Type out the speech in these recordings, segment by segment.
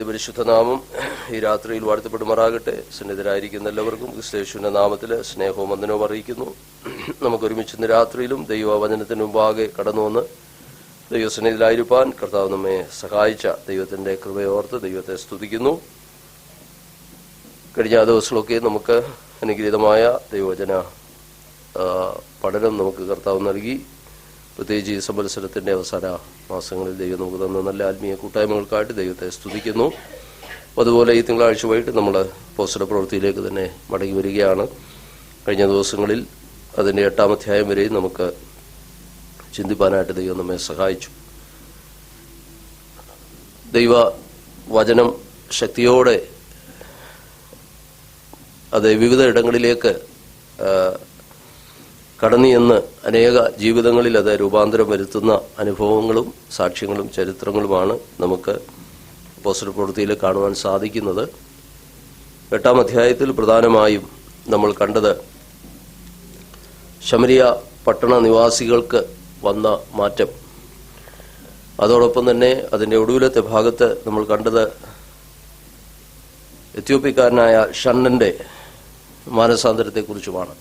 പരിശുദ്ധനാമം ഈ രാത്രിയിൽ വാഴ്ത്തപ്പെടുമാറാകട്ടെ. സന്നിധരായിരിക്കുന്ന എല്ലാവർക്കും ക്രിസ്തയേശുവിന്റെ നാമത്തിൽ സ്നേഹവും വന്ദനവും അറിയിക്കുന്നു. നമുക്കൊരുമിച്ച് ഇന്ന് രാത്രിയിലും ദൈവവചനത്തിന് മുമ്പാകെ കടന്നു വന്ന് ദൈവസന്നിധിയിലായിരിക്കാൻ കർത്താവ് നമ്മെ സഹായിച്ച ദൈവത്തിന്റെ കൃപയോർത്ത് ദൈവത്തെ സ്തുതിക്കുന്നു. കഴിഞ്ഞ ദിവസങ്ങളൊക്കെ നമുക്ക് അനുഗ്രഹീതമായ ദൈവവചന പഠനം നമുക്ക് കർത്താവ് നൽകി. പ്രത്യേകിച്ച് ഈ സംവത്സരത്തിന്റെ അവസാന മാസങ്ങളിൽ ദൈവം നമുക്ക് തന്ന നല്ല ആത്മീയ കൂട്ടായ്മകൾക്കായിട്ട് ദൈവത്തെ സ്തുതിക്കുന്നു. അതുപോലെ ഈ തിങ്കളാഴ്ച വൈകിട്ട് നമ്മൾ അപ്പോസ്തല പ്രവൃത്തിയിലേക്ക് തന്നെ മടങ്ങി വരികയാണ്. കഴിഞ്ഞ ദിവസങ്ങളിൽ അതിൻ്റെ 8-ാം അധ്യായം വരെയും നമുക്ക് ചിന്തിപ്പാനായിട്ട് ദൈവം നമ്മെ സഹായിച്ചു. ദൈവ വചനം ശക്തിയോടെ അത് വിവിധ ഇടങ്ങളിലേക്ക് കടന്നു ചെന്ന് അനേക ജീവിതങ്ങളിൽ അത് രൂപാന്തരം വരുത്തുന്ന അനുഭവങ്ങളും സാക്ഷ്യങ്ങളും ചരിത്രങ്ങളുമാണ് നമുക്ക് അപ്പോസ്തല പ്രവൃത്തിയിൽ കാണുവാൻ സാധിക്കുന്നത്. 8-ാം അധ്യായത്തിൽ പ്രധാനമായും നമ്മൾ കണ്ടത് ശമരിയ പട്ടണ നിവാസികൾക്ക് വന്ന മാറ്റം. അതോടൊപ്പം തന്നെ അതിൻ്റെ ഒടുവിലത്തെ ഭാഗത്ത് നമ്മൾ കണ്ടത് എത്യോപ്യക്കാരനായ ഷണ്ണന്റെ മാനസാന്തരത്തെക്കുറിച്ചുമാണ്.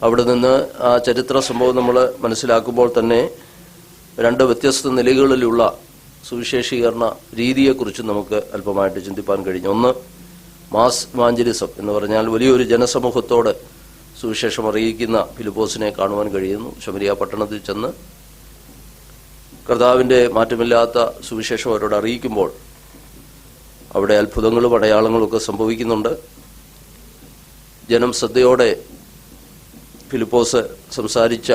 അവിടെ നിന്ന് ആ ചരിത്ര സംഭവം നമ്മൾ മനസ്സിലാക്കുമ്പോൾ തന്നെ രണ്ട് വ്യത്യസ്ത നിലകളിലുള്ള സുവിശേഷീകരണ രീതിയെക്കുറിച്ച് നമുക്ക് അല്പമായിട്ട് ചിന്തിപ്പാൻ കഴിഞ്ഞു. ഒന്ന്, മാസ് ഇവാഞ്ചലിസം എന്ന് പറഞ്ഞാൽ വലിയൊരു ജനസമൂഹത്തോട് സുവിശേഷം അറിയിക്കുന്ന ഫിലിപ്പോസിനെ കാണുവാൻ കഴിയുന്നു. ശമരിയ പട്ടണത്തിൽ ചെന്ന് കർത്താവിൻ്റെ മാറ്റമില്ലാത്ത സുവിശേഷം അവരോട് അറിയിക്കുമ്പോൾ അവിടെ അത്ഭുതങ്ങളും അടയാളങ്ങളും ഒക്കെ സംഭവിക്കുന്നുണ്ട്. ജനം ശ്രദ്ധയോടെ ഫിലിപ്പോസ് സംസാരിച്ച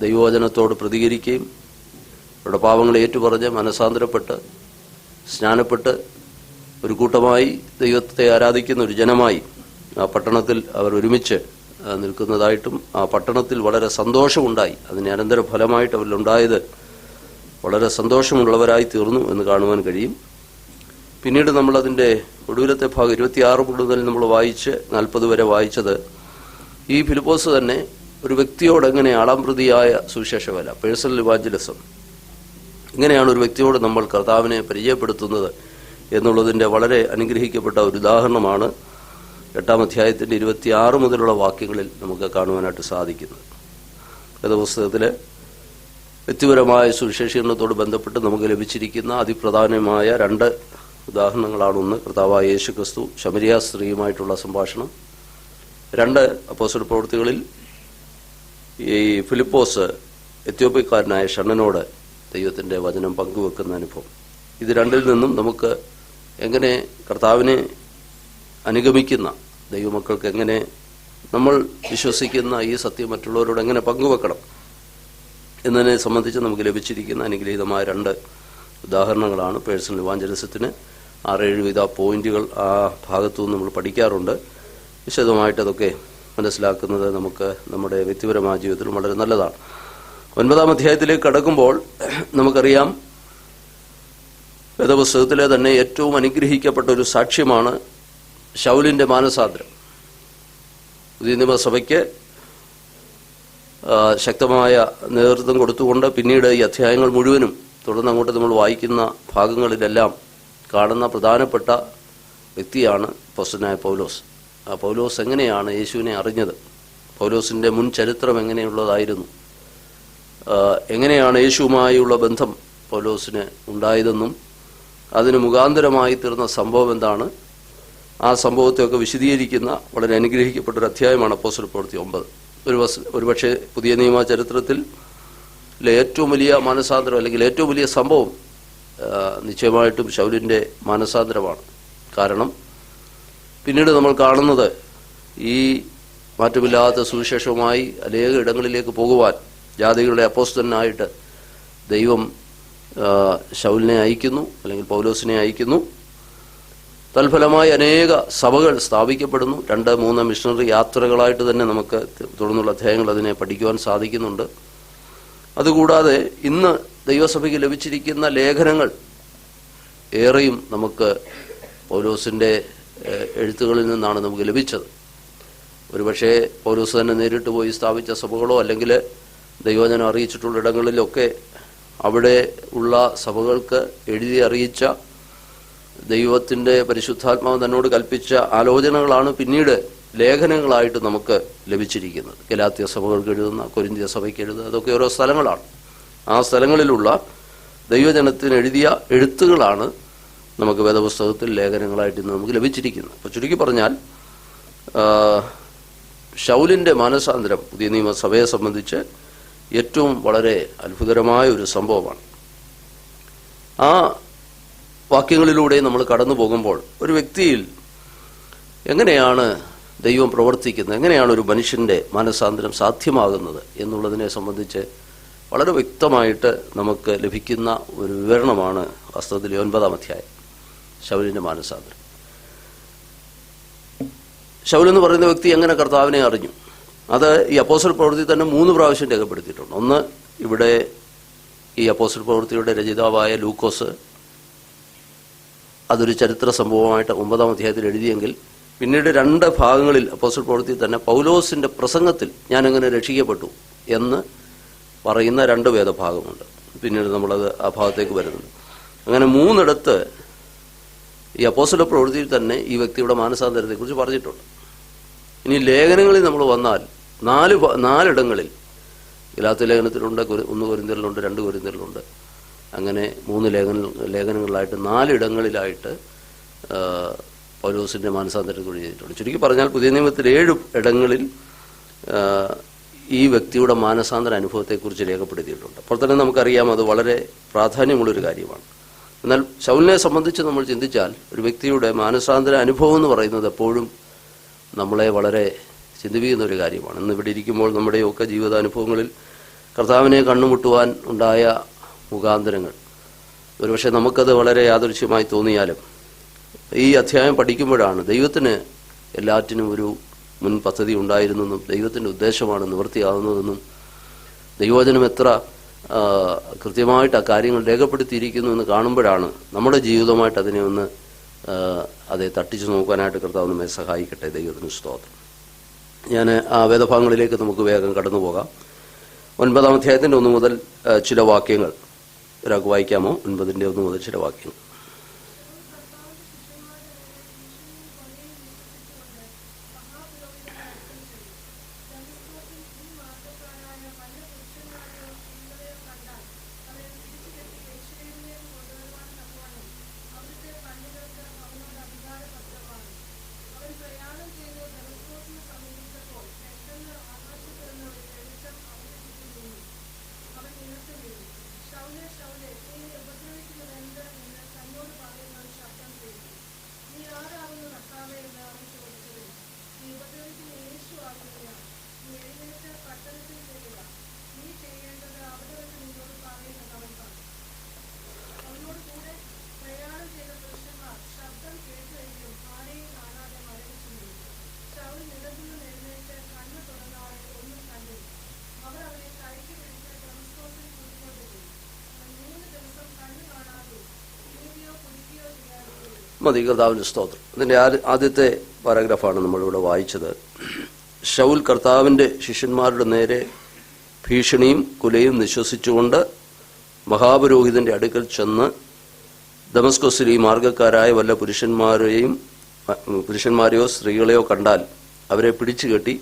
ദൈവവചനത്തോട് പ്രതികരിക്കുകയും അവരുടെ പാവങ്ങളെ ഏറ്റുപറഞ്ഞ് മനസാന്തരപ്പെട്ട് സ്നാനപ്പെട്ട് ഒരു കൂട്ടമായി ദൈവത്തെ ആരാധിക്കുന്ന ഒരു ജനമായി ആ പട്ടണത്തിൽ അവർ ഒരുമിച്ച് നിൽക്കുന്നതായിട്ടും ആ പട്ടണത്തിൽ വളരെ സന്തോഷമുണ്ടായി. അതിന് അനന്തര ഫലമായിട്ട് അവരിലുണ്ടായത് വളരെ സന്തോഷമുള്ളവരായി തീർന്നു എന്ന് കാണുവാൻ കഴിയും. പിന്നീട് നമ്മളതിൻ്റെ ഒടുവിലത്തെ ഭാഗം 26 മുതൽ നമ്മൾ വായിച്ച് 40 വരെ വായിച്ചത് ഈ ഫിലിപ്പോസ് തന്നെ ഒരു വ്യക്തിയോട് എങ്ങനെ ആളംപ്രതിയായ സുവിശേഷവേല, പേഴ്സണൽ ഇവാഞ്ചലിസം, ഇങ്ങനെയാണ് ഒരു വ്യക്തിയോട് നമ്മൾ കർത്താവിനെ പരിചയപ്പെടുത്തുന്നത് എന്നുള്ളതിൻ്റെ വളരെ അനുഗ്രഹിക്കപ്പെട്ട ഒരു ഉദാഹരണമാണ് 8-ാം അധ്യായത്തിൻ്റെ 26 മുതലുള്ള വാക്യങ്ങളിൽ നമുക്ക് കാണുവാനായിട്ട് സാധിക്കുന്നത്. വേദപുസ്തകത്തിൽ വ്യക്തിപരമായ സുവിശേഷീകരണത്തോട് ബന്ധപ്പെട്ട് നമുക്ക് ലഭിച്ചിരിക്കുന്ന അതിപ്രധാനമായ 2 ഉദാഹരണങ്ങളാണ്. ഒന്ന്, കർത്താവായ യേശു ക്രിസ്തു ശമരിയ സ്ത്രീയുമായിട്ടുള്ള സംഭാഷണം. 2, അപ്പോസ്തല പ്രവൃത്തികളിൽ ഈ ഫിലിപ്പോസ് എത്യോപ്യക്കാരനായ ഷണ്ണനോട് ദൈവത്തിൻ്റെ വചനം പങ്കുവെക്കുന്ന അനുഭവം. ഇത് രണ്ടിൽ നിന്നും നമുക്ക് എങ്ങനെ കർത്താവിനെ അനുഗമിക്കുന്ന ദൈവമക്കൾക്ക് എങ്ങനെ നമ്മൾ വിശ്വസിക്കുന്ന ഈ സത്യം മറ്റുള്ളവരോട് എങ്ങനെ പങ്കുവെക്കണം എന്നതിനെ സംബന്ധിച്ച് നമുക്ക് ലഭിച്ചിരിക്കുന്ന അനുഗ്രഹീതമായ 2 ഉദാഹരണങ്ങളാണ്. പേഴ്സണൽ ഇവാഞ്ചലിസത്തിന് 6-7 വിധ പോയിന്റുകൾ ആ ഭാഗത്തു നിന്ന് നമ്മൾ പഠിക്കാറുണ്ട്. വിശദമായിട്ട് അതൊക്കെ മനസ്സിലാക്കുന്നത് നമുക്ക് നമ്മുടെ വ്യക്തിപരമായ ജീവിതത്തിൽ വളരെ നല്ലതാണ്. 9-ാം അധ്യായത്തിലേക്ക് കടക്കുമ്പോൾ നമുക്കറിയാം, വേദപുസ്തകത്തിലെ തന്നെ ഏറ്റവും അനുഗ്രഹിക്കപ്പെട്ട ഒരു സാക്ഷ്യമാണ് ശൗലിന്റെ മാനസാന്തരം. പുതിയ നിയമസഭയ്ക്ക് ശക്തമായ നേതൃത്വം കൊടുത്തുകൊണ്ട് പിന്നീട് ഈ അധ്യായങ്ങൾ മുഴുവനും തുടർന്ന് അങ്ങോട്ട് നമ്മൾ വായിക്കുന്ന ഭാഗങ്ങളിലെല്ലാം കാണുന്ന പ്രധാനപ്പെട്ട വ്യക്തിയാണ് അപ്പോസ്തലനായ പൗലോസ്. ആ പൗലോസ് എങ്ങനെയാണ് യേശുവിനെ അറിഞ്ഞത്, പൗലോസിൻ്റെ മുൻ ചരിത്രം എങ്ങനെയുള്ളതായിരുന്നു, എങ്ങനെയാണ് യേശുവുമായുള്ള ബന്ധം പൗലോസിന് ഉണ്ടായതെന്നും അതിന് മുഖാന്തരമായി തീർന്ന സംഭവം എന്താണ്, ആ സംഭവത്തെയൊക്കെ വിശദീകരിക്കുന്ന വളരെ അനുഗ്രഹിക്കപ്പെട്ടൊരു അധ്യായമാണ് അപ്പോസ്തല പ്രവൃത്തി 9. ഒരുപക്ഷെ പുതിയ നിയമ ചരിത്രത്തിൽ ഏറ്റവും വലിയ മാനസാന്തരം അല്ലെങ്കിൽ ഏറ്റവും വലിയ സംഭവം നിശ്ചയമായിട്ടും ശൗലിൻ്റെ മാനസാന്തരമാണ്. കാരണം പിന്നീട് നമ്മൾ കാണുന്നത് ഈ മാറ്റമില്ലാത്ത സുവിശേഷവുമായി അനേക ഇടങ്ങളിലേക്ക് പോകുവാൻ ജാതികളുടെ അപ്പോസ്തലനായിട്ട് ദൈവം ശൗലിനെ അയക്കുന്നു, അല്ലെങ്കിൽ പൗലോസിനെ അയക്കുന്നു. തൽഫലമായി അനേക സഭകൾ സ്ഥാപിക്കപ്പെടുന്നു. 2-3 മിഷണറി യാത്രകളായിട്ട് തന്നെ നമുക്ക് തുടർന്നുള്ള അധ്യായങ്ങൾ അതിനെ പഠിക്കുവാൻ സാധിക്കുന്നുണ്ട്. അതുകൂടാതെ ഇന്ന് ദൈവസഭയ്ക്ക് ലഭിച്ചിരിക്കുന്ന ലേഖനങ്ങൾ ഏറെയും നമുക്ക് പൗലോസിൻ്റെ എഴുത്തുകളിൽ നിന്നാണ് നമുക്ക് ലഭിച്ചത്. ഒരുപക്ഷെ പൗലോസ് തന്നെ നേരിട്ട് പോയി സ്ഥാപിച്ച സഭകളോ അല്ലെങ്കിൽ ദൈവവചനം അറിയിച്ചിട്ടുള്ള ഇടങ്ങളിലൊക്കെ അവിടെ ഉള്ള സഭകൾക്ക് എഴുതി അറിയിച്ച ദൈവത്തിൻ്റെ പരിശുദ്ധാത്മാവ് തന്നോട് കൽപ്പിച്ച ആലോചനകളാണ് പിന്നീട് ലേഖനങ്ങളായിട്ട് നമുക്ക് ലഭിച്ചിരിക്കുന്നത്. ഗലാത്യ സഭകൾക്ക് എഴുതുന്ന, കൊരിന്ത്യ സഭയ്ക്ക് എഴുതുന്ന, അതൊക്കെ ഓരോ സ്ഥലങ്ങളാണ്. ആ സ്ഥലങ്ങളിലുള്ള ദൈവജനത്തിന് എഴുതിയ എഴുത്തുകളാണ് നമുക്ക് വേദപുസ്തകത്തിൽ ലേഖനങ്ങളായിട്ട് ഇന്ന് നമുക്ക് ലഭിച്ചിരിക്കുന്നത്. അപ്പോൾ ചുരുക്കി പറഞ്ഞാൽ ശൗലിൻ്റെ മാനസാന്തരം പുതിയ നിയമസഭയെ സംബന്ധിച്ച് ഏറ്റവും വളരെ അത്ഭുതകരമായ ഒരു സംഭവമാണ്. ആ വാക്യങ്ങളിലൂടെ നമ്മൾ കടന്നു പോകുമ്പോൾ ഒരു വ്യക്തിയിൽ എങ്ങനെയാണ് ദൈവം പ്രവർത്തിക്കുന്നത്, എങ്ങനെയാണ് ഒരു മനുഷ്യൻ്റെ മാനസാന്തരം സാധ്യമാകുന്നത് എന്നുള്ളതിനെ സംബന്ധിച്ച് വളരെ വ്യക്തമായിട്ട് നമുക്ക് ലഭിക്കുന്ന ഒരു വിവരണമാണ് വാസ്തവത്തിൽ 9-ാം അധ്യായം, ശൗലിൻ്റെ മാനസാന്തരം. ശൗൽ എന്ന് പറയുന്ന വ്യക്തി എങ്ങനെ കർത്താവിനെ അറിഞ്ഞു? അത് ഈ അപ്പോസ്തല പ്രവൃത്തി തന്നെ 3 പ്രാവശ്യം രേഖപ്പെടുത്തിയിട്ടുണ്ട്. ഒന്ന്, ഇവിടെ ഈ അപ്പോസ്തല പ്രവൃത്തിയുടെ രചയിതാവായ ലൂക്കോസ് അതൊരു ചരിത്ര സംഭവമായിട്ട് 9-ാം അധ്യായത്തിൽ എഴുതിയെങ്കിൽ പിന്നീട് 2 ഭാഗങ്ങളിൽ അപ്പോസ്തല പ്രവൃത്തി തന്നെ പൗലോസിന്റെ പ്രസംഗത്തിൽ ഞാൻ എങ്ങനെ രക്ഷിക്കപ്പെട്ടു എന്ന് പറയുന്ന 2 വേദഭാഗമുണ്ട്. പിന്നീട് നമ്മളത് ആ ഭാഗത്തേക്ക് വരുന്നുണ്ട്. അങ്ങനെ 3 ഇടത്ത് ഈ അപ്പോസ്തല പ്രവൃത്തിയിൽ തന്നെ ഈ വ്യക്തിയുടെ മാനസാന്തരത്തെക്കുറിച്ച് പറഞ്ഞിട്ടുണ്ട്. ഇനി ലേഖനങ്ങളിൽ നമ്മൾ വന്നാൽ 4 ഇടങ്ങളിൽ, ഗലാത്യ ലേഖനത്തിലുണ്ട്, 1 കൊരിന്ത്യരിലുണ്ട്, 2 കൊരിന്ത്യരിലുണ്ട്, അങ്ങനെ 3 ലേഖനങ്ങളിലായിട്ട് 4 ഇടങ്ങളിലായിട്ട് പൗലോസിന്റെ മാനസാന്തരത്തെക്കുറിച്ച് ചെയ്തിട്ടുണ്ട്. ചുരുക്കി പറഞ്ഞാൽ പുതിയ നിയമത്തിൽ 7 ഇടങ്ങളിൽ ഈ വ്യക്തിയുടെ മാനസാന്തര അനുഭവത്തെക്കുറിച്ച് രേഖപ്പെടുത്തിയിട്ടുണ്ട്. അപ്പോൾ തന്നെ നമുക്കറിയാം അത് വളരെ പ്രാധാന്യമുള്ളൊരു കാര്യമാണ്. എന്നാൽ ശൗലിനെ സംബന്ധിച്ച് നമ്മൾ ചിന്തിച്ചാൽ ഒരു വ്യക്തിയുടെ മാനസാന്തര അനുഭവം എന്ന് പറയുന്നത് എപ്പോഴും നമ്മളെ വളരെ ചിന്തിപ്പിക്കുന്ന ഒരു കാര്യമാണ്. ഇന്ന് ഇവിടെ ഇരിക്കുമ്പോൾ നമ്മുടെയൊക്കെ ജീവിതാനുഭവങ്ങളിൽ കർത്താവിനെ കണ്ടുമുട്ടുവാൻ ഉണ്ടായ മുഖാന്തരങ്ങൾ ഒരുപക്ഷെ നമുക്കത് വളരെ യാദൃശ്യമായി തോന്നിയാലും ഈ അധ്യായം പഠിക്കുമ്പോഴാണ് ദൈവത്തിന് എല്ലാറ്റിനും ഒരു മുൻ പദ്ധതി ഉണ്ടായിരുന്നെന്നും ദൈവത്തിൻ്റെ ഉദ്ദേശമാണ് നിവൃത്തിയാകുന്നതെന്നും ദൈവവചനം എത്ര കൃത്യമായിട്ട് ആ കാര്യങ്ങൾ രേഖപ്പെടുത്തിയിരിക്കുന്നു എന്ന് കാണുമ്പോഴാണ് നമ്മുടെ ജീവിതമായിട്ട് അതിനെ ഒന്ന് അതെ തട്ടിച്ചു നോക്കാനായിട്ട് കർത്താവ് നമ്മെ സഹായിക്കട്ടെ. ദൈവത്തിന് സ്തോത്രം. ഞാൻ ആ വേദഭാഗങ്ങളിലേക്ക് നമുക്ക് വേഗം കടന്നു പോകാം. 9-ാം അധ്യായത്തിൻ്റെ 1 മുതൽ ചില വാക്യങ്ങൾ ഒരാൾക്ക് വായിക്കാമോ? 9-ന്റെ 1 മുതൽ ചില വാക്യങ്ങൾ. മതി. കർത്താവിൻ്റെ സ്തോത്രം. ഇതിൻ്റെ ആദ്യത്തെ പാരഗ്രാഫാണ് നമ്മളിവിടെ വായിച്ചത്. ശൗൽ കർത്താവിൻ്റെ ശിഷ്യന്മാരുടെ നേരെ ഭീഷണിയും കുലയും നിശ്വസിച്ചുകൊണ്ട് മഹാപുരോഹിതന്റെ അടുക്കൽ ചെന്ന് ദമസ്കസിൽ ഈ മാർഗക്കാരായ വല്ല പുരുഷന്മാരെയോ സ്ത്രീകളെയോ കണ്ടാൽ അവരെ പിടിച്ചുകെട്ടി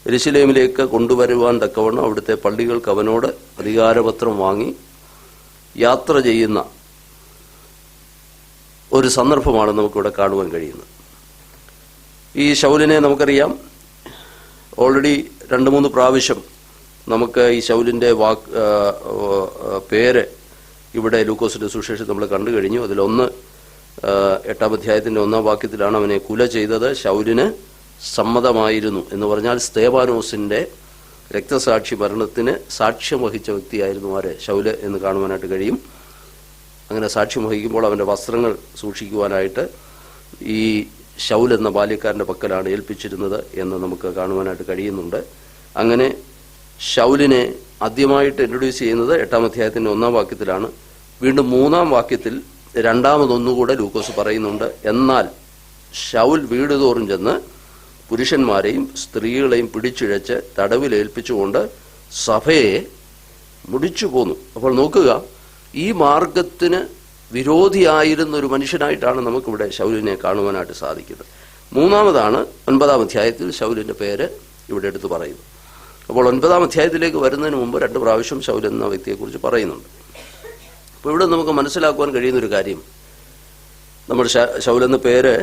യെരുശലേമിലേക്ക് കൊണ്ടുവരുവാൻ തക്കവണ്ണം അവിടുത്തെ പള്ളികൾക്ക് അവനോട് അധികാരപത്രം വാങ്ങി യാത്ര ചെയ്യുന്ന ഒരു സന്ദർഭമാണ് നമുക്കിവിടെ കാണുവാൻ കഴിയുന്നത്. ഈ ശൗലിനെ നമുക്കറിയാം, ഓൾറെഡി 2-3 പ്രാവശ്യം നമുക്ക് ഈ ശൗലിൻ്റെ പേര് ഇവിടെ ലൂക്കോസിന്റെ സുവിശേഷത്തിൽ നമ്മൾ കണ്ടു കഴിഞ്ഞു. അതിലൊന്ന് 8-ാം അധ്യായത്തിന്റെ 1-ാം വാക്യത്തിലാണ് അവനെ കുല ചെയ്തത് ശൗലിന് സമ്മതമായിരുന്നു എന്ന് പറഞ്ഞാൽ സ്തേഫാനോസിന്റെ രക്തസാക്ഷി മരണത്തിന് സാക്ഷ്യം വഹിച്ച വ്യക്തിയായിരുന്നു ആര്? ശൗല് എന്ന് കാണുവാനായിട്ട് കഴിയും. അങ്ങനെ സാക്ഷ്യം വഹിക്കുമ്പോൾ അവൻ്റെ വസ്ത്രങ്ങൾ സൂക്ഷിക്കുവാനായിട്ട് ഈ ശൗൽ എന്ന ബാല്യക്കാരൻ്റെ പക്കലാണ് ഏൽപ്പിച്ചിരുന്നത് എന്ന് നമുക്ക് കാണുവാനായിട്ട് കഴിയുന്നുണ്ട്. അങ്ങനെ ശൗലിനെ ആദ്യമായിട്ട് ഇൻട്രൊഡ്യൂസ് ചെയ്യുന്നത് 8-ാം അധ്യായത്തിൻ്റെ 1-ാം വാക്യത്തിലാണ്. വീണ്ടും 3-ാം വാക്യത്തിൽ രണ്ടാമതൊന്നുകൂടെ ലൂക്കോസ് പറയുന്നുണ്ട്. എന്നാൽ ശൗൽ വീട് തോറും ചെന്ന് പുരുഷന്മാരെയും സ്ത്രീകളെയും പിടിച്ചിഴച്ച് തടവിലേൽപ്പിച്ചുകൊണ്ട് സഭയെ മുടിച്ചു പോന്നു. അപ്പോൾ നോക്കുക, ഈ മാർഗത്തിന് വിരോധിയായിരുന്ന ഒരു മനുഷ്യനായിട്ടാണ് നമുക്കിവിടെ ശൗലിനെ കാണുവാനായിട്ട് സാധിക്കുന്നത്. മൂന്നാമതാണ് 9-ാം അധ്യായത്തിൽ ശൗലിന്റെ പേര് ഇവിടെ എടുത്തു പറയുന്നു. അപ്പോൾ 9-ാം അധ്യായത്തിലേക്ക് വരുന്നതിന് മുമ്പ് 2 പ്രാവശ്യം ശൗൽ എന്ന വ്യക്തിയെക്കുറിച്ച് പറയുന്നുണ്ട്. അപ്പോൾ ഇവിടെ നമുക്ക് മനസ്സിലാക്കുവാൻ കഴിയുന്നൊരു കാര്യം, നമ്മുടെ ശൗൽ എന്ന പേര്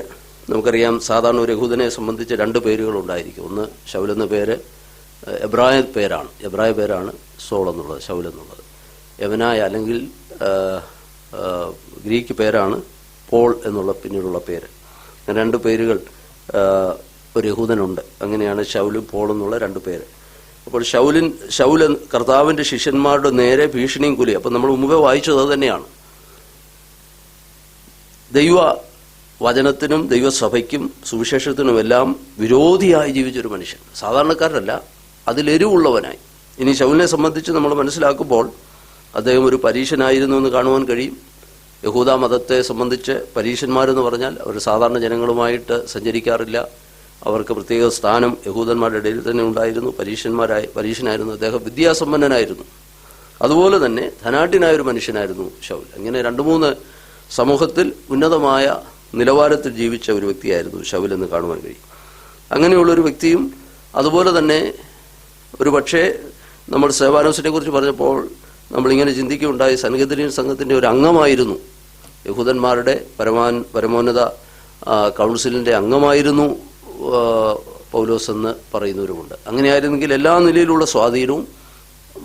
നമുക്കറിയാം, സാധാരണ ഒരു യഹൂദനെ സംബന്ധിച്ച് 2 പേരുകളുണ്ടായിരിക്കും. ഒന്ന് ശൗൽ എന്ന പേര് എബ്രായ പേരാണ് സോൾ എന്നുള്ളത്, ശൗൽ എന്നുള്ളത്. യവനായ അല്ലെങ്കിൽ ഗ്രീക്ക് പേരാണ് പോൾ എന്നുള്ള പിന്നീടുള്ള പേര്. 2 പേരുകൾ ഒരു യഹൂദനുണ്ട്. അങ്ങനെയാണ് ശൗലും പോൾ എന്നുള്ള 2 പേര്. അപ്പോൾ ശൗൽ കർത്താവിന്റെ ശിഷ്യന്മാരുടെ നേരെ ഭീഷണിയും കുലി. അപ്പം നമ്മൾ മുമ്പേ വായിച്ചത് അത് തന്നെയാണ്. ദൈവ വചനത്തിനും ദൈവസഭയ്ക്കും സുവിശേഷത്തിനുമെല്ലാം വിരോധിയായി ജീവിച്ചൊരു മനുഷ്യൻ, സാധാരണക്കാരനല്ല, അതിലെരിവുള്ളവനായി. ഇനി ശൗലിനെ സംബന്ധിച്ച് നമ്മൾ മനസ്സിലാക്കുമ്പോൾ അദ്ദേഹം ഒരു പരീശനായിരുന്നു എന്ന് കാണുവാൻ കഴിയും. യഹൂദ മതത്തെ സംബന്ധിച്ച് പരീശന്മാരെന്ന് പറഞ്ഞാൽ അവർ സാധാരണ ജനങ്ങളുമായിട്ട് സഞ്ചരിക്കാറില്ല. അവർക്ക് പ്രത്യേക സ്ഥാനം യഹൂദന്മാരുടെ ഇടയിൽ തന്നെ ഉണ്ടായിരുന്നു. പരീശനായിരുന്നു അദ്ദേഹം. വിദ്യാസമ്പന്നനായിരുന്നു. അതുപോലെ തന്നെ ധനാഢ്യനായ ഒരു മനുഷ്യനായിരുന്നു ശൗൽ. അങ്ങനെ 2-3 സമൂഹത്തിൽ ഉന്നതമായ നിലവാരത്തിൽ ജീവിച്ച ഒരു വ്യക്തിയായിരുന്നു ശൗൽ എന്ന് കാണുവാൻ കഴിയും. അങ്ങനെയുള്ളൊരു വ്യക്തിയും അതുപോലെ തന്നെ ഒരു പക്ഷേ നമ്മൾ സ്തെഫാനോസിനെ കുറിച്ച് പറഞ്ഞപ്പോൾ നമ്മളിങ്ങനെ ചിന്തിക്കുകയുണ്ടായി, സൻഹെദ്രീൻ സംഘത്തിൻ്റെ ഒരു അംഗമായിരുന്നു, യഹൂദന്മാരുടെ പരമോന്നത കൗൺസിലിൻ്റെ അംഗമായിരുന്നു പൗലോസ് എന്ന് പറയുന്നവരുമുണ്ട്. അങ്ങനെയായിരുന്നെങ്കിൽ എല്ലാ നിലയിലുള്ള സ്വാധീനവും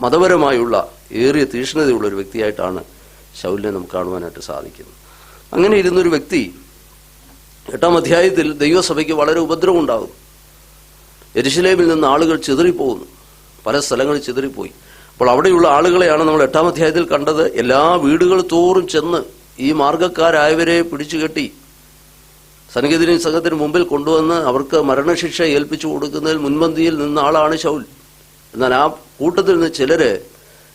മതപരമായുള്ള ഏറിയ തീക്ഷ്ണതയുള്ള ഒരു വ്യക്തിയായിട്ടാണ് ശൗലിനെ നമുക്ക് കാണുവാനായിട്ട് സാധിക്കുന്നത്. അങ്ങനെ ഇരുന്നൊരു വ്യക്തി 8-ാം അധ്യായത്തിൽ ദൈവസഭയ്ക്ക് വളരെ ഉപദ്രവം ഉണ്ടാകും. യെരുശലേമിൽ നിന്ന് ആളുകൾ ചിതറിപ്പോകുന്നു, പല സ്ഥലങ്ങളിൽ ചിതറിപ്പോയി. അപ്പോൾ അവിടെയുള്ള ആളുകളെയാണ് നമ്മൾ 8-ാം അധ്യായത്തിൽ കണ്ടത്. എല്ലാ വീടുകൾ തോറും ചെന്ന് ഈ മാർഗക്കാരായവരെ പിടിച്ചുകെട്ടി സൻഹെദ്രീൻ സംഘത്തിന് മുമ്പിൽ കൊണ്ടുവന്ന് അവർക്ക് മരണശിക്ഷ ഏൽപ്പിച്ചു കൊടുക്കുന്നതിൽ മുൻപന്തിയിൽ നിന്ന ആളാണ് ശൗൽ. എന്നാൽ ആ കൂട്ടത്തിൽ നിന്ന് ചിലര്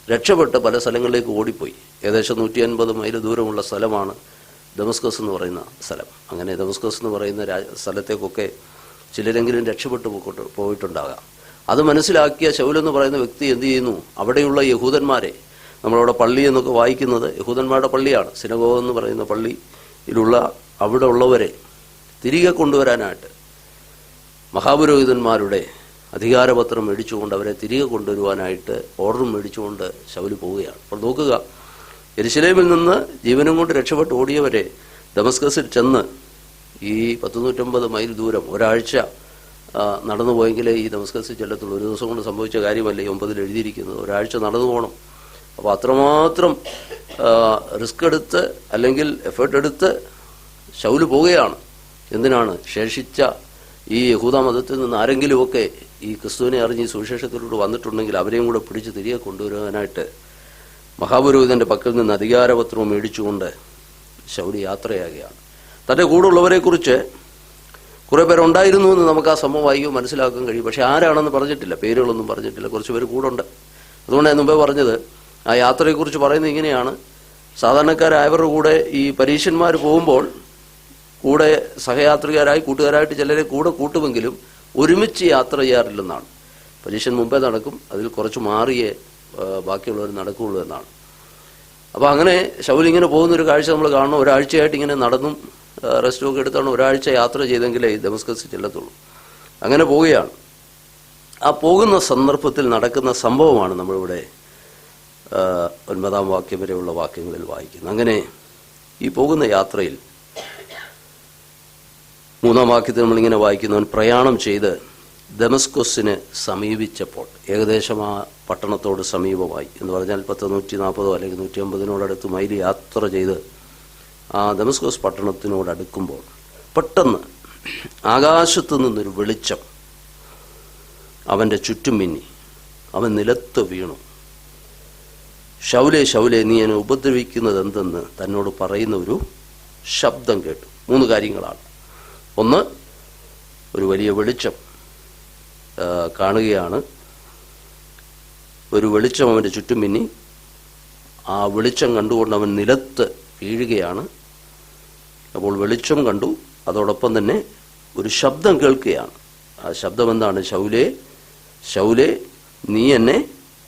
രക്ഷപ്പെട്ട് പല സ്ഥലങ്ങളിലേക്ക് ഓടിപ്പോയി. ഏകദേശം 150 മൈൽ ദൂരമുള്ള സ്ഥലമാണ് ദമസ്കസ് എന്ന് പറയുന്ന സ്ഥലം. അങ്ങനെ ദമസ്കസ് എന്ന് പറയുന്ന സ്ഥലത്തേക്കൊക്കെ ചിലരെങ്കിലും രക്ഷപ്പെട്ടു പോയിട്ടുണ്ടാകാം. അത് മനസ്സിലാക്കിയ ശൗൽ എന്ന് പറയുന്ന വ്യക്തി എന്ത് ചെയ്യുന്നു? അവിടെയുള്ള യഹൂദന്മാരെ, നമ്മളവിടെ പള്ളി എന്നൊക്കെ വായിക്കുന്നത് യഹൂദന്മാരുടെ പള്ളിയാണ്, സിനഗോഗ് എന്ന് പറയുന്ന പള്ളിയിലുള്ള അവിടെ ഉള്ളവരെ തിരികെ കൊണ്ടുവരാനായിട്ട് മഹാപുരോഹിതന്മാരുടെ അധികാരപത്രം മേടിച്ചുകൊണ്ട് അവരെ തിരികെ കൊണ്ടുവരുവാനായിട്ട് ഓർഡറും മേടിച്ചുകൊണ്ട് ശൗൽ പോവുകയാണ്. അപ്പോൾ നോക്കുക, യെരുശലേമിൽ നിന്ന് ജീവനും കൊണ്ട് രക്ഷപ്പെട്ട് ഓടിയവരെ ദമസ്കസിൽ ചെന്ന് ഈ 150 മൈൽ ദൂരം ഒരാഴ്ച നടന്നു പോയെങ്കിലേ ഈ ദമസ്കസിൽ ചെല്ലത്തുള്ളൂ. ഒരു ദിവസം കൊണ്ട് സംഭവിച്ച കാര്യമല്ലേ 9-ൽ എഴുതിയിരിക്കുന്നത്. ഒരാഴ്ച നടന്നു പോകണം. അപ്പോൾ അത്രമാത്രം റിസ്ക് എടുത്ത് അല്ലെങ്കിൽ എഫേർട്ട് എടുത്ത് ശൗൽ പോവുകയാണ്. എന്തിനാണ്? ശേഷിച്ച ഈ യഹൂദ മതത്തിൽ നിന്ന് ആരെങ്കിലുമൊക്കെ ഈ ക്രിസ്തുവിനെ അറിഞ്ഞ് ഈ സുവിശേഷത്തിലൂടെ വന്നിട്ടുണ്ടെങ്കിൽ അവരെയും കൂടെ പിടിച്ച് തിരികെ കൊണ്ടുവരാനായിട്ട് മഹാപുരോഹിതന്റെ പക്കൽ നിന്ന് അധികാരപത്രവും മേടിച്ചുകൊണ്ട് ശൗൽ യാത്രയാകുകയാണ്. തൻ്റെ കൂടെയുള്ളവരെ കുറിച്ച് കുറെ പേരുണ്ടായിരുന്നു എന്ന് നമുക്ക് ആ സംഭവം വായിക്കുമ്പോൾ മനസ്സിലാക്കാൻ കഴിയും. പക്ഷെ ആരാണെന്ന് പറഞ്ഞിട്ടില്ല, പേരുകളൊന്നും പറഞ്ഞിട്ടില്ല. കുറച്ച് പേര് കൂടെ ഉണ്ട്. അതുകൊണ്ട് ഞാൻ മുമ്പേ പറഞ്ഞത്, ആ യാത്രയെക്കുറിച്ച് പറയുന്നത് ഇങ്ങനെയാണ്: സാധാരണക്കാരായവരുടെ കൂടെ ഈ പരീശന്മാർ പോകുമ്പോൾ കൂടെ സഹയാത്രികരായി കൂട്ടുകാരായിട്ട് ചിലരെ കൂടെ കൂട്ടുമെങ്കിലും ഒരുമിച്ച് യാത്ര ചെയ്യാറില്ലെന്നാണ്. പരീശൻ മുമ്പേ നടക്കും, അതിൽ കുറച്ച് മാറിയേ ബാക്കിയുള്ളവർ നടക്കുകയുള്ളൂ എന്നാണ്. അപ്പോൾ അങ്ങനെ ശൗൽ ഇങ്ങനെ പോകുന്നൊരു കാഴ്ച നമ്മൾ കാണണം. ഒരാഴ്ചയായിട്ട് ഇങ്ങനെ നടന്നും റെസ്റ്റൊക്കെ എടുത്താണ് ഒരാഴ്ച യാത്ര ചെയ്തെങ്കിലേ ദമസ്കസിൽ ചെല്ലത്തുള്ളൂ. അങ്ങനെ പോവുകയാണ്. ആ പോകുന്ന സന്ദർഭത്തിൽ നടക്കുന്ന സംഭവമാണ് നമ്മളിവിടെ 9-ാം വാക്യം വരെയുള്ള വാക്യങ്ങളിൽ വായിക്കുന്നത്. അങ്ങനെ ഈ പോകുന്ന യാത്രയിൽ 3-ാം വാക്യത്തിൽ നമ്മളിങ്ങനെ വായിക്കുന്നവൻ പ്രയാണം ചെയ്ത് ദമസ്കസിന് സമീപിച്ചപ്പോൾ, ഏകദേശം ആ പട്ടണത്തോട് സമീപമായി എന്ന് പറഞ്ഞാൽ 140 അല്ലെങ്കിൽ 150 മൈൽ യാത്ര ചെയ്ത് ആ ദമസ്കസ് പട്ടണത്തിനോടടുക്കുമ്പോൾ പെട്ടെന്ന് ആകാശത്തു നിന്നൊരു വെളിച്ചം അവൻ്റെ ചുറ്റും മിന്നി. അവൻ നിലത്ത് വീണു. ശൗലേ ശൗലേ, നീ എന്നെ ഉപദ്രവിക്കുന്നത് എന്തെന്ന് തന്നോട് പറയുന്ന ഒരു ശബ്ദം കേട്ടു. 3 കാര്യങ്ങളാണ്. ഒന്ന്, ഒരു വലിയ വെളിച്ചം കാണുകയാണ്. ഒരു വെളിച്ചം അവൻ്റെ ചുറ്റും മിന്നി. ആ വെളിച്ചം കണ്ടുകൊണ്ട് അവൻ നിലത്ത് വീഴുകയാണ്. അപ്പോൾ വെളിച്ചം കണ്ടു, അതോടൊപ്പം തന്നെ ഒരു ശബ്ദം കേൾക്കുകയാണ്. ആ ശബ്ദം എന്താണ്? ശൗലേ ശൗലേ, നീ എന്നെ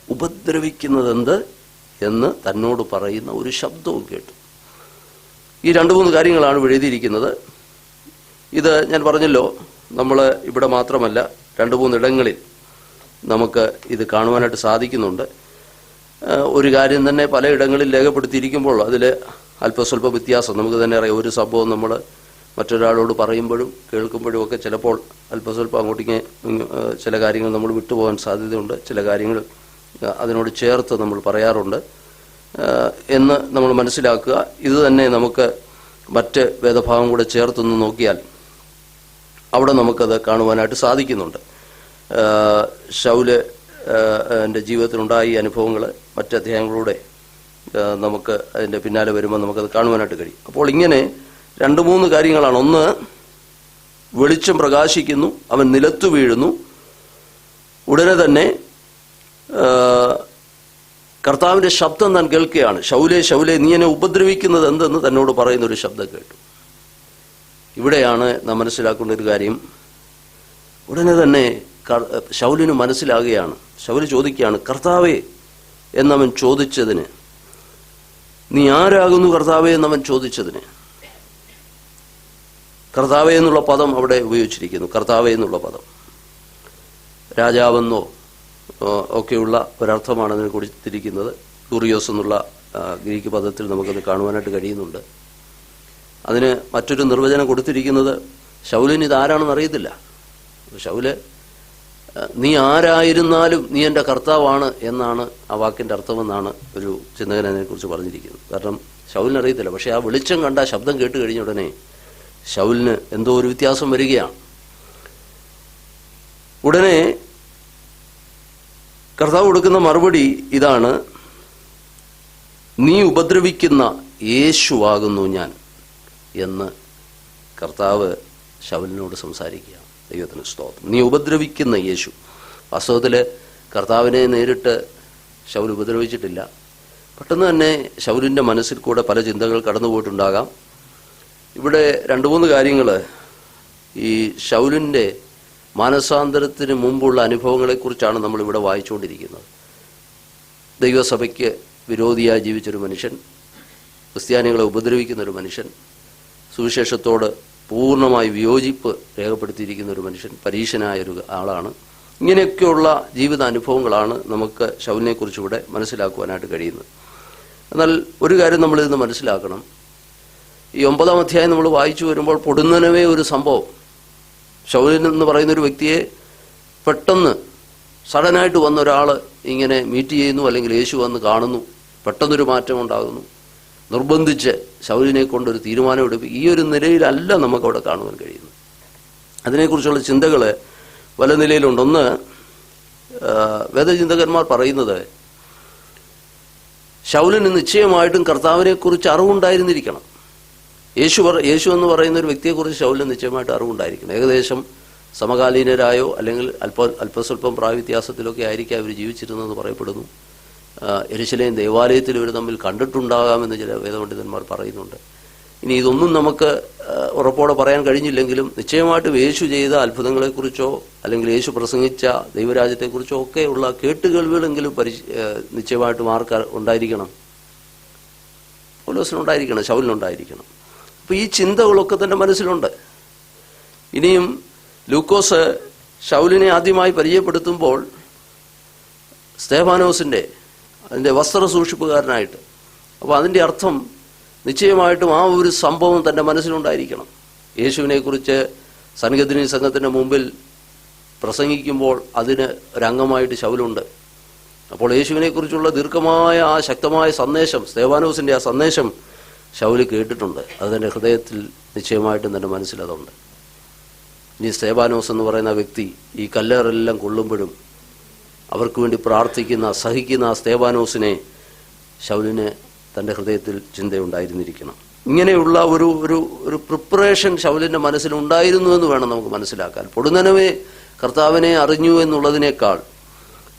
ഉപദ്രവിക്കുന്നതെന്ത് എന്ന് തന്നോട് പറയുന്ന ഒരു ശബ്ദവും കേട്ടു. ഈ 2-3 കാര്യങ്ങളാണ് ഇവിടെ എഴുതിയിരിക്കുന്നത്. ഇത് ഞാൻ പറഞ്ഞല്ലോ, നമ്മൾ ഇവിടെ മാത്രമല്ല 2-3 ഇടങ്ങളിൽ നമുക്ക് ഇത് കാണുവാനായിട്ട് സാധിക്കുന്നുണ്ട്. ഒരു കാര്യം തന്നെ പലയിടങ്ങളിൽ രേഖപ്പെടുത്തിയിരിക്കുമ്പോൾ അതിൽ അല്പസ്വല്പ വ്യത്യാസം നമുക്ക് തന്നെ അറിയാം. ഒരു സംഭവം നമ്മൾ മറ്റൊരാളോട് പറയുമ്പോഴും കേൾക്കുമ്പോഴും ഒക്കെ ചിലപ്പോൾ അല്പസ്വല്പം അങ്ങോട്ടേക്ക് ചില കാര്യങ്ങൾ നമ്മൾ വിട്ടുപോകാൻ സാധ്യതയുണ്ട്. ചില കാര്യങ്ങൾ അതിനോട് ചേർത്ത് നമ്മൾ പറയാറുണ്ട് എന്ന് നമ്മൾ മനസ്സിലാക്കുക. ഇത് തന്നെ നമുക്ക് മറ്റ് വേദഭാഗം കൂടെ ചേർത്തൊന്ന് നോക്കിയാൽ അവിടെ നമുക്കത് കാണുവാനായിട്ട് സാധിക്കുന്നുണ്ട്. ശൗല് എൻ്റെ ജീവിതത്തിലുണ്ടായ ഈ അനുഭവങ്ങൾ മറ്റ് അധ്യായങ്ങളിലൂടെ നമുക്ക് അതിൻ്റെ പിന്നാലെ വരുമ്പോൾ നമുക്കത് കാണുവാനായിട്ട് കഴിയും. അപ്പോൾ ഇങ്ങനെ 2-3 കാര്യങ്ങളാണ്. ഒന്ന്, വെളിച്ചം പ്രകാശിക്കുന്നു, അവൻ നിലത്തു വീഴുന്നു. ഉടനെ തന്നെ കർത്താവിൻ്റെ ശബ്ദം താൻ കേൾക്കുകയാണ്. ശൗലേ ശൗലേ, നീ എന്നെ ഉപദ്രവിക്കുന്നത് എന്തെന്ന് തന്നോട് പറയുന്നൊരു ശബ്ദം കേട്ടു. ഇവിടെയാണ് നാം മനസ്സിലാക്കേണ്ട ഒരു കാര്യം. ഉടനെ തന്നെ ശൗലിന് മനസ്സിലാകുകയാണ്. ശൗല് ചോദിക്കുകയാണ്, കർത്താവേ എന്നവൻ ചോദിച്ചതിന്, നീ ആരാകുന്നു കർത്താവേ എന്നവൻ ചോദിച്ചതിന്. കർത്താവേ എന്നുള്ള പദം അവിടെ ഉപയോഗിച്ചിരിക്കുന്നു. കർത്താവേ എന്നുള്ള പദം രാജാവെന്നോ ഒക്കെയുള്ള ഒരർത്ഥമാണ് അതിന് കൊടുത്തിരിക്കുന്നത്. ക്യൂറിയോസ് എന്നുള്ള ഗ്രീക്ക് പദത്തിൽ നമുക്കത് കാണുവാനായിട്ട് കഴിയുന്നുണ്ട്. അതിന് മറ്റൊരു നിർവചനം കൊടുത്തിരിക്കുന്നത് ശൗലിന് ഇതാരാണെന്ന് അറിയത്തില്ല. ശൗല്, നീ ആരായിരുന്നാലും നീ എൻ്റെ കർത്താവാണ് എന്നാണ് ആ വാക്കിൻ്റെ അർത്ഥമെന്നാണ് ഒരു ചിന്തകൻ അതിനെക്കുറിച്ച് പറഞ്ഞിരിക്കുന്നത്. കാരണം ശൗലിന് അറിയത്തില്ല. പക്ഷെ ആ വെളിച്ചം കണ്ട ശബ്ദം കേട്ട് കഴിഞ്ഞ ഉടനെ ശൗലിന് എന്തോ ഒരു വ്യത്യാസം വരികയാണ്. ഉടനെ കർത്താവ് കൊടുക്കുന്ന മറുപടി ഇതാണ്, നീ ഉപദ്രവിക്കുന്ന യേശുവാകുന്നു ഞാൻ എന്ന് കർത്താവ് ശൗലിനോട് സംസാരിക്കുകയാണ്. ദൈവത്തിന് സ്തോത്രം. നീ ഉപദ്രവിക്കുന്ന യേശു. വാസ്തവത്തിൽ കർത്താവിനെ നേരിട്ട് ശൗൽ ഉപദ്രവിച്ചിട്ടില്ല. പെട്ടെന്ന് തന്നെ ശൗലിൻ്റെ മനസ്സിൽ കൂടെ പല ചിന്തകൾ കടന്നുപോയിട്ടുണ്ടാകാം. ഇവിടെ 2-3 കാര്യങ്ങൾ ഈ ശൗലിൻ്റെ മാനസാന്തരത്തിന് മുമ്പുള്ള അനുഭവങ്ങളെക്കുറിച്ചാണ് നമ്മളിവിടെ വായിച്ചുകൊണ്ടിരിക്കുന്നത്. ദൈവസഭയ്ക്ക് വിരോധിയായി ജീവിച്ചൊരു മനുഷ്യൻ, ക്രിസ്ത്യാനികളെ ഉപദ്രവിക്കുന്നൊരു മനുഷ്യൻ, സുവിശേഷത്തോട് പൂർണ്ണമായി വിയോജിപ്പ് രേഖപ്പെടുത്തിയിരിക്കുന്ന ഒരു മനുഷ്യൻ, പരീക്ഷനായൊരു ആളാണ്. ഇങ്ങനെയൊക്കെയുള്ള ജീവിത അനുഭവങ്ങളാണ് നമുക്ക് ശൗലിനെക്കുറിച്ച് ഇവിടെ മനസ്സിലാക്കുവാനായിട്ട് കഴിയുന്നത്. എന്നാൽ ഒരു കാര്യം നമ്മളിന്ന് മനസ്സിലാക്കണം. ഈ 9-ാം അധ്യായം നമ്മൾ വായിച്ചു വരുമ്പോൾ പൊടുന്നനവേ ഒരു സംഭവം, ശൗലിൻ എന്ന് പറയുന്നൊരു വ്യക്തിയെ പെട്ടെന്ന് സഡനായിട്ട് വന്ന ഒരാൾ ഇങ്ങനെ മീറ്റ് ചെയ്യുന്നു, അല്ലെങ്കിൽ യേശു വന്ന് കാണുന്നു, പെട്ടെന്നൊരു മാറ്റം ഉണ്ടാകുന്നു, നിർബന്ധിച്ച് ശൗലിനെ കൊണ്ടൊരു തീരുമാനമെടുപ്പ്. ഈ ഒരു നിലയിലല്ല നമുക്കവിടെ കാണുവാൻ കഴിയുന്നത്. അതിനെക്കുറിച്ചുള്ള ചിന്തകൾ പല നിലയിലുണ്ട്. ഒന്ന്, വേദചിന്തകന്മാർ പറയുന്നത് ശൗലിന് നിശ്ചയമായിട്ടും കർത്താവിനെക്കുറിച്ച് അറിവുണ്ടായിരുന്നിരിക്കണം. യേശു എന്ന് പറയുന്ന ഒരു വ്യക്തിയെക്കുറിച്ച് ശൗലിന് നിശ്ചയമായിട്ട് അറിവുണ്ടായിരിക്കണം. ഏകദേശം സമകാലീനരായോ അല്ലെങ്കിൽ അല്പസ്വല്പം പ്രായവ്യത്യാസത്തിലൊക്കെ ആയിരിക്കും അവർ ജീവിച്ചിരുന്നതെന്ന് പറയപ്പെടുന്നു. യെരുശലേം ദേവാലയത്തിൽ ഇവർ തമ്മിൽ കണ്ടിട്ടുണ്ടാകാമെന്ന് ചില വേദപണ്ഡിതന്മാർ പറയുന്നുണ്ട്. ഇനി ഇതൊന്നും നമുക്ക് ഉറപ്പോടെ പറയാൻ കഴിഞ്ഞില്ലെങ്കിലും നിശ്ചയമായിട്ടും യേശു ചെയ്ത അത്ഭുതങ്ങളെക്കുറിച്ചോ അല്ലെങ്കിൽ യേശു പ്രസംഗിച്ച ദൈവരാജ്യത്തെക്കുറിച്ചോ ഒക്കെയുള്ള കേട്ടുകേൾവികളെങ്കിലും നിശ്ചയമായിട്ടും ആർക്ക് ഉണ്ടായിരിക്കണം? പൗലോസിനുണ്ടായിരിക്കണം, ശൗലിനുണ്ടായിരിക്കണം. അപ്പോൾ ഈ ചിന്തകളൊക്കെ തൻ്റെ മനസ്സിലുണ്ട്. ഇനിയും ലൂക്കോസ് ശൗലിനെ ആദ്യമായി പരിചയപ്പെടുത്തുമ്പോൾ സ്തേഫാനോസിൻ്റെ അതിൻ്റെ വസ്ത്ര സൂക്ഷിപ്പുകാരനായിട്ട്, അപ്പോൾ അതിൻ്റെ അർത്ഥം നിശ്ചയമായിട്ടും ആ ഒരു സംഭവം തൻ്റെ മനസ്സിലുണ്ടായിരിക്കണം. യേശുവിനെക്കുറിച്ച് സൻഹദ്രീൻ സംഘത്തിൻ്റെ മുമ്പിൽ പ്രസംഗിക്കുമ്പോൾ അതിന് ഒരംഗമായിട്ട് ശൗലുണ്ട്. അപ്പോൾ യേശുവിനെക്കുറിച്ചുള്ള ദീർഘമായ ആ ശക്തമായ സന്ദേശം, സ്തേഫാനോസിൻ്റെ ആ സന്ദേശം ശൗല് കേട്ടിട്ടുണ്ട്. അത് തൻ്റെ ഹൃദയത്തിൽ നിശ്ചയമായിട്ടും തൻ്റെ മനസ്സിലതുണ്ട്. ഇനി സ്തേഫാനോസ് എന്ന് പറയുന്ന വ്യക്തി ഈ കല്ലേറെല്ലാം കൊള്ളുമ്പോഴും അവർക്ക് വേണ്ടി പ്രാർത്ഥിക്കുന്ന, സഹിക്കുന്ന ആ സ്തേഫാനോസിനെ ശൗലിന് തൻ്റെ ഹൃദയത്തിൽ ചിന്തയുണ്ടായിരുന്നിരിക്കണം. ഇങ്ങനെയുള്ള ഒരു ഒരു ഒരു പ്രിപ്പറേഷൻ ശൗലിൻ്റെ മനസ്സിലുണ്ടായിരുന്നു എന്ന് വേണം നമുക്ക് മനസ്സിലാക്കാൻ. പൊടുന്നനവേ കർത്താവിനെ അറിഞ്ഞു എന്നുള്ളതിനേക്കാൾ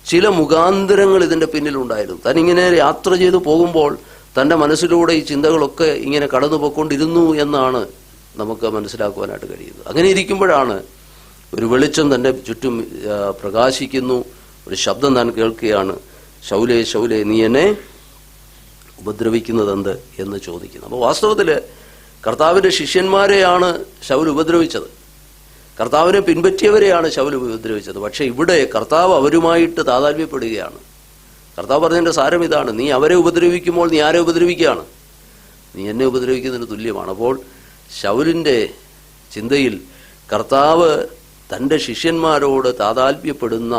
ചില മുഖാന്തരങ്ങൾ ഇതിൻ്റെ പിന്നിലുണ്ടായിരുന്നു. തനിങ്ങനെ യാത്ര ചെയ്തു പോകുമ്പോൾ തൻ്റെ മനസ്സിലൂടെ ഈ ചിന്തകളൊക്കെ ഇങ്ങനെ കടന്നു പോയിക്കൊണ്ടിരുന്നു എന്നാണ് നമുക്ക് മനസ്സിലാക്കുവാനായിട്ട് കഴിയുന്നത്. അങ്ങനെ ഇരിക്കുമ്പോഴാണ് ഒരു വെളിച്ചം തൻ്റെ ചുറ്റും പ്രകാശിക്കുന്നു. ഒരു ശബ്ദം താൻ കേൾക്കുകയാണ്, ശൗലേ ശൗലേ നീ എന്നെ ഉപദ്രവിക്കുന്നതെന്ത് എന്ന് ചോദിക്കുന്നു. അപ്പോൾ വാസ്തവത്തിൽ കർത്താവിൻ്റെ ശിഷ്യന്മാരെയാണ് ശൗൽ ഉപദ്രവിച്ചത്, കർത്താവിനെ പിൻപറ്റിയവരെയാണ് ശൗൽ ഉപദ്രവിച്ചത്. പക്ഷേ ഇവിടെ കർത്താവ് അവരുമായിട്ട് താതാത്മ്യപ്പെടുകയാണ്. കർത്താവ് പറഞ്ഞതിൻ്റെ സാരം ഇതാണ്: നീ അവരെ ഉപദ്രവിക്കുമ്പോൾ നീ ആരെ ഉപദ്രവിക്കുകയാണ്? നീ എന്നെ ഉപദ്രവിക്കുന്നതിന് തുല്യമാണ്. അപ്പോൾ ശൗലിൻ്റെ ചിന്തയിൽ കർത്താവ് തൻ്റെ ശിഷ്യന്മാരോട് താതാത്മ്യപ്പെടുന്ന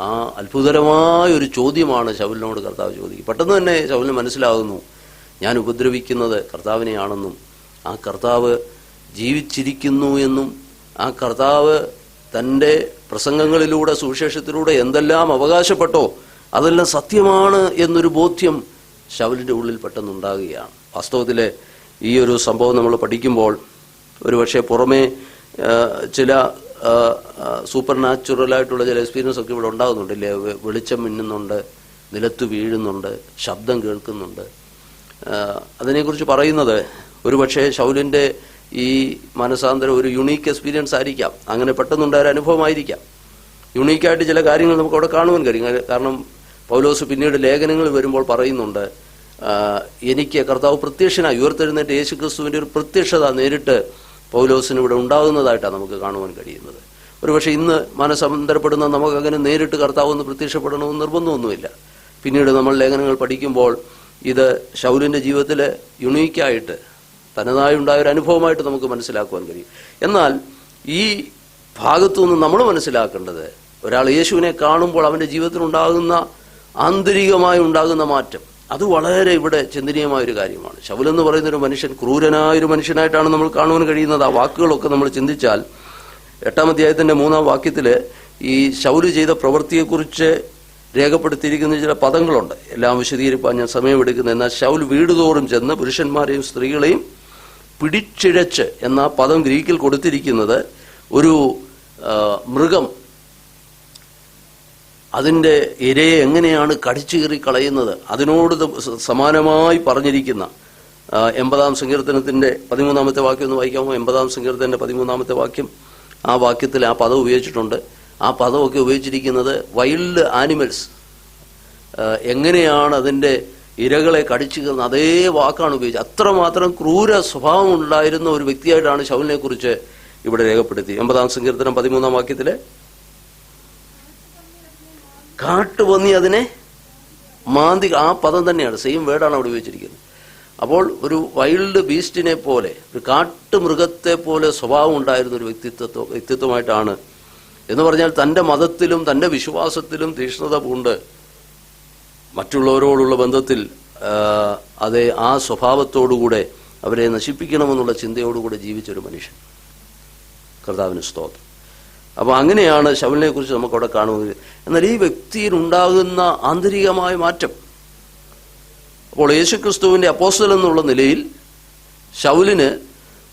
ആ അത്ഭുതകരമായൊരു ചോദ്യമാണ് ശൗലിനോട് കർത്താവ് ചോദിക്കുക. പെട്ടെന്ന് തന്നെ ശൗലിന് മനസ്സിലാകുന്നു ഞാൻ ഉപദ്രവിക്കുന്നത് കർത്താവിനെയാണെന്നും ആ കർത്താവ് ജീവിച്ചിരിക്കുന്നു എന്നും ആ കർത്താവ് തൻ്റെ പ്രസംഗങ്ങളിലൂടെ സുവിശേഷത്തിലൂടെ എന്തെല്ലാം അവകാശപ്പെട്ടോ അതെല്ലാം സത്യമാണ് എന്നൊരു ബോധ്യം ശൗലിൻ്റെ ഉള്ളിൽ പെട്ടെന്നുണ്ടാകുകയാണ്. വാസ്തവത്തിൽ ഈ ഒരു സംഭവം നമ്മൾ പഠിക്കുമ്പോൾ ഒരുപക്ഷെ പുറമേ ചില സൂപ്പർ നാച്ചുറലായിട്ടുള്ള ചില എക്സ്പീരിയൻസ് ഒക്കെ ഇവിടെ ഉണ്ടാകുന്നുണ്ടല്ലേ. വെളിച്ചം മിന്നുന്നുണ്ട്, നിലത്ത് വീഴുന്നുണ്ട്, ശബ്ദം കേൾക്കുന്നുണ്ട്. അതിനെക്കുറിച്ച് പറയുന്നത് ഒരുപക്ഷെ ശൗലിൻ്റെ ഈ മാനസാന്തരം ഒരു യുണീക്ക് എക്സ്പീരിയൻസ് ആയിരിക്കാം, അങ്ങനെ പെട്ടെന്നുണ്ടായ ഒരു അനുഭവമായിരിക്കാം. യുണീക്കായിട്ട് ചില കാര്യങ്ങൾ നമുക്ക് അവിടെ കാണുവാൻ കഴിയും. കാരണം പൗലോസ് പിന്നീട് ലേഖനങ്ങൾ വരുമ്പോൾ പറയുന്നുണ്ട്, എനിക്ക് കർത്താവ് പ്രത്യക്ഷനായി ഉയർത്തെഴുന്നേറ്റ് യേശു ക്രിസ്തുവിൻ്റെ ഒരു പ്രത്യക്ഷത നേരിട്ട് പൗലോസിന് ഇവിടെ ഉണ്ടാകുന്നതായിട്ടാണ് നമുക്ക് കാണുവാൻ കഴിയുന്നത്. ഒരുപക്ഷെ ഇന്ന് മാനസാന്തരപ്പെടുന്ന നമുക്കങ്ങനെ നേരിട്ട് കർത്താവ് ഒന്ന് പ്രത്യക്ഷപ്പെടണമെന്ന് നിർബന്ധമൊന്നുമില്ല. പിന്നീട് നമ്മൾ ലേഖനങ്ങൾ പഠിക്കുമ്പോൾ ഇത് ശൗലിൻ്റെ ജീവിതത്തിൽ യുണീക്കായിട്ട് തനതായി ഉണ്ടായ ഒരു അനുഭവമായിട്ട് നമുക്ക് മനസ്സിലാക്കുവാൻ കഴിയും. എന്നാൽ ഈ ഭാഗത്തു നിന്ന് നമ്മൾ മനസ്സിലാക്കേണ്ടത്, ഒരാൾ യേശുവിനെ കാണുമ്പോൾ അവൻ്റെ ജീവിതത്തിലുണ്ടാകുന്ന ആന്തരികമായി ഉണ്ടാകുന്ന മാറ്റം, അത് വളരെ ഇവിടെ ചിന്തനീയമായൊരു കാര്യമാണ്. ശൗലെന്ന് പറയുന്നൊരു മനുഷ്യൻ ക്രൂരനായൊരു മനുഷ്യനായിട്ടാണ് നമ്മൾ കാണുവാൻ കഴിയുന്നത്. ആ വാക്കുകളൊക്കെ നമ്മൾ ചിന്തിച്ചാൽ 8-ാം അധ്യായത്തിൻ്റെ 3-ാം വാക്യത്തിൽ ഈ ശൗല് ചെയ്ത പ്രവൃത്തിയെക്കുറിച്ച് രേഖപ്പെടുത്തിയിരിക്കുന്ന ചില പദങ്ങളുണ്ട്. എല്ലാം വിശദീകരിക്കാൻ ഞാൻ സമയമെടുക്കുന്നത്. എന്നാൽ ശൗൽ വീടുതോറും ചെന്ന് പുരുഷന്മാരെയും സ്ത്രീകളെയും പിടിച്ചിഴച്ച് എന്ന പദം ഗ്രീക്കിൽ കൊടുത്തിരിക്കുന്നത് ഒരു മൃഗം അതിൻ്റെ ഇരയെ എങ്ങനെയാണ് കടിച്ചു കീറി കളയുന്നത് അതിനോട് സമാനമായി പറഞ്ഞിരിക്കുന്ന 80-ാം സങ്കീർത്തനത്തിൻ്റെ 13-ാമത്തെ വാക്യം ഒന്ന് വായിക്കാമോ? 80-ാം സങ്കീർത്തനത്തിൻ്റെ 13-ാമത്തെ വാക്യം. ആ വാക്യത്തിൽ ആ പദം ഉപയോഗിച്ചിട്ടുണ്ട്. ആ പദമൊക്കെ ഉപയോഗിച്ചിരിക്കുന്നത് വൈൽഡ് ആനിമൽസ് എങ്ങനെയാണ് അതിൻ്റെ ഇരകളെ കടിച്ചു കീറുന്നത് അതേ വാക്കാണ് ഉപയോഗിച്ചത്. അത്രമാത്രം ക്രൂര സ്വഭാവം ഉണ്ടായിരുന്ന ഒരു വ്യക്തിയായിട്ടാണ് ശൗലിനെ കുറിച്ച് ഇവിടെ രേഖപ്പെടുത്തി. 80-ാം സങ്കീർത്തനം 13-ാം വാക്യത്തിലെ കാട്ടുപന്നി അതിനെ മാന്തി, ആ പദം തന്നെയാണ്, സെയിം വേർഡാണ് അവിടെ ഉപയോഗിച്ചിരിക്കുന്നത്. അപ്പോൾ ഒരു വൈൽഡ് ബീസ്റ്റിനെ പോലെ, ഒരു കാട്ടുമൃഗത്തെ പോലെ സ്വഭാവം ഉണ്ടായിരുന്ന ഒരു വ്യക്തിത്വമായിട്ടാണ് എന്ന് പറഞ്ഞാൽ തൻ്റെ മതത്തിലും തൻ്റെ വിശ്വാസത്തിലും തീക്ഷ്ണത പൂണ്ട് മറ്റുള്ളവരോടുള്ള ബന്ധത്തിൽ അതേ ആ സ്വഭാവത്തോടുകൂടെ അവരെ നശിപ്പിക്കണമെന്നുള്ള ചിന്തയോടുകൂടെ ജീവിച്ചൊരു മനുഷ്യൻ. കർത്താവിന് സ്തോത്രം. അപ്പോൾ അങ്ങനെയാണ് ശൗലിനെ കുറിച്ച് നമുക്കവിടെ കാണുന്നത്. എന്നാൽ ഈ വ്യക്തിയിൽ ഉണ്ടാകുന്ന ആന്തരികമായ മാറ്റം, അപ്പോൾ യേശുക്രിസ്തുവിൻ്റെ അപ്പോസ്തലൻ എന്നുള്ള നിലയിൽ ശൗലിന്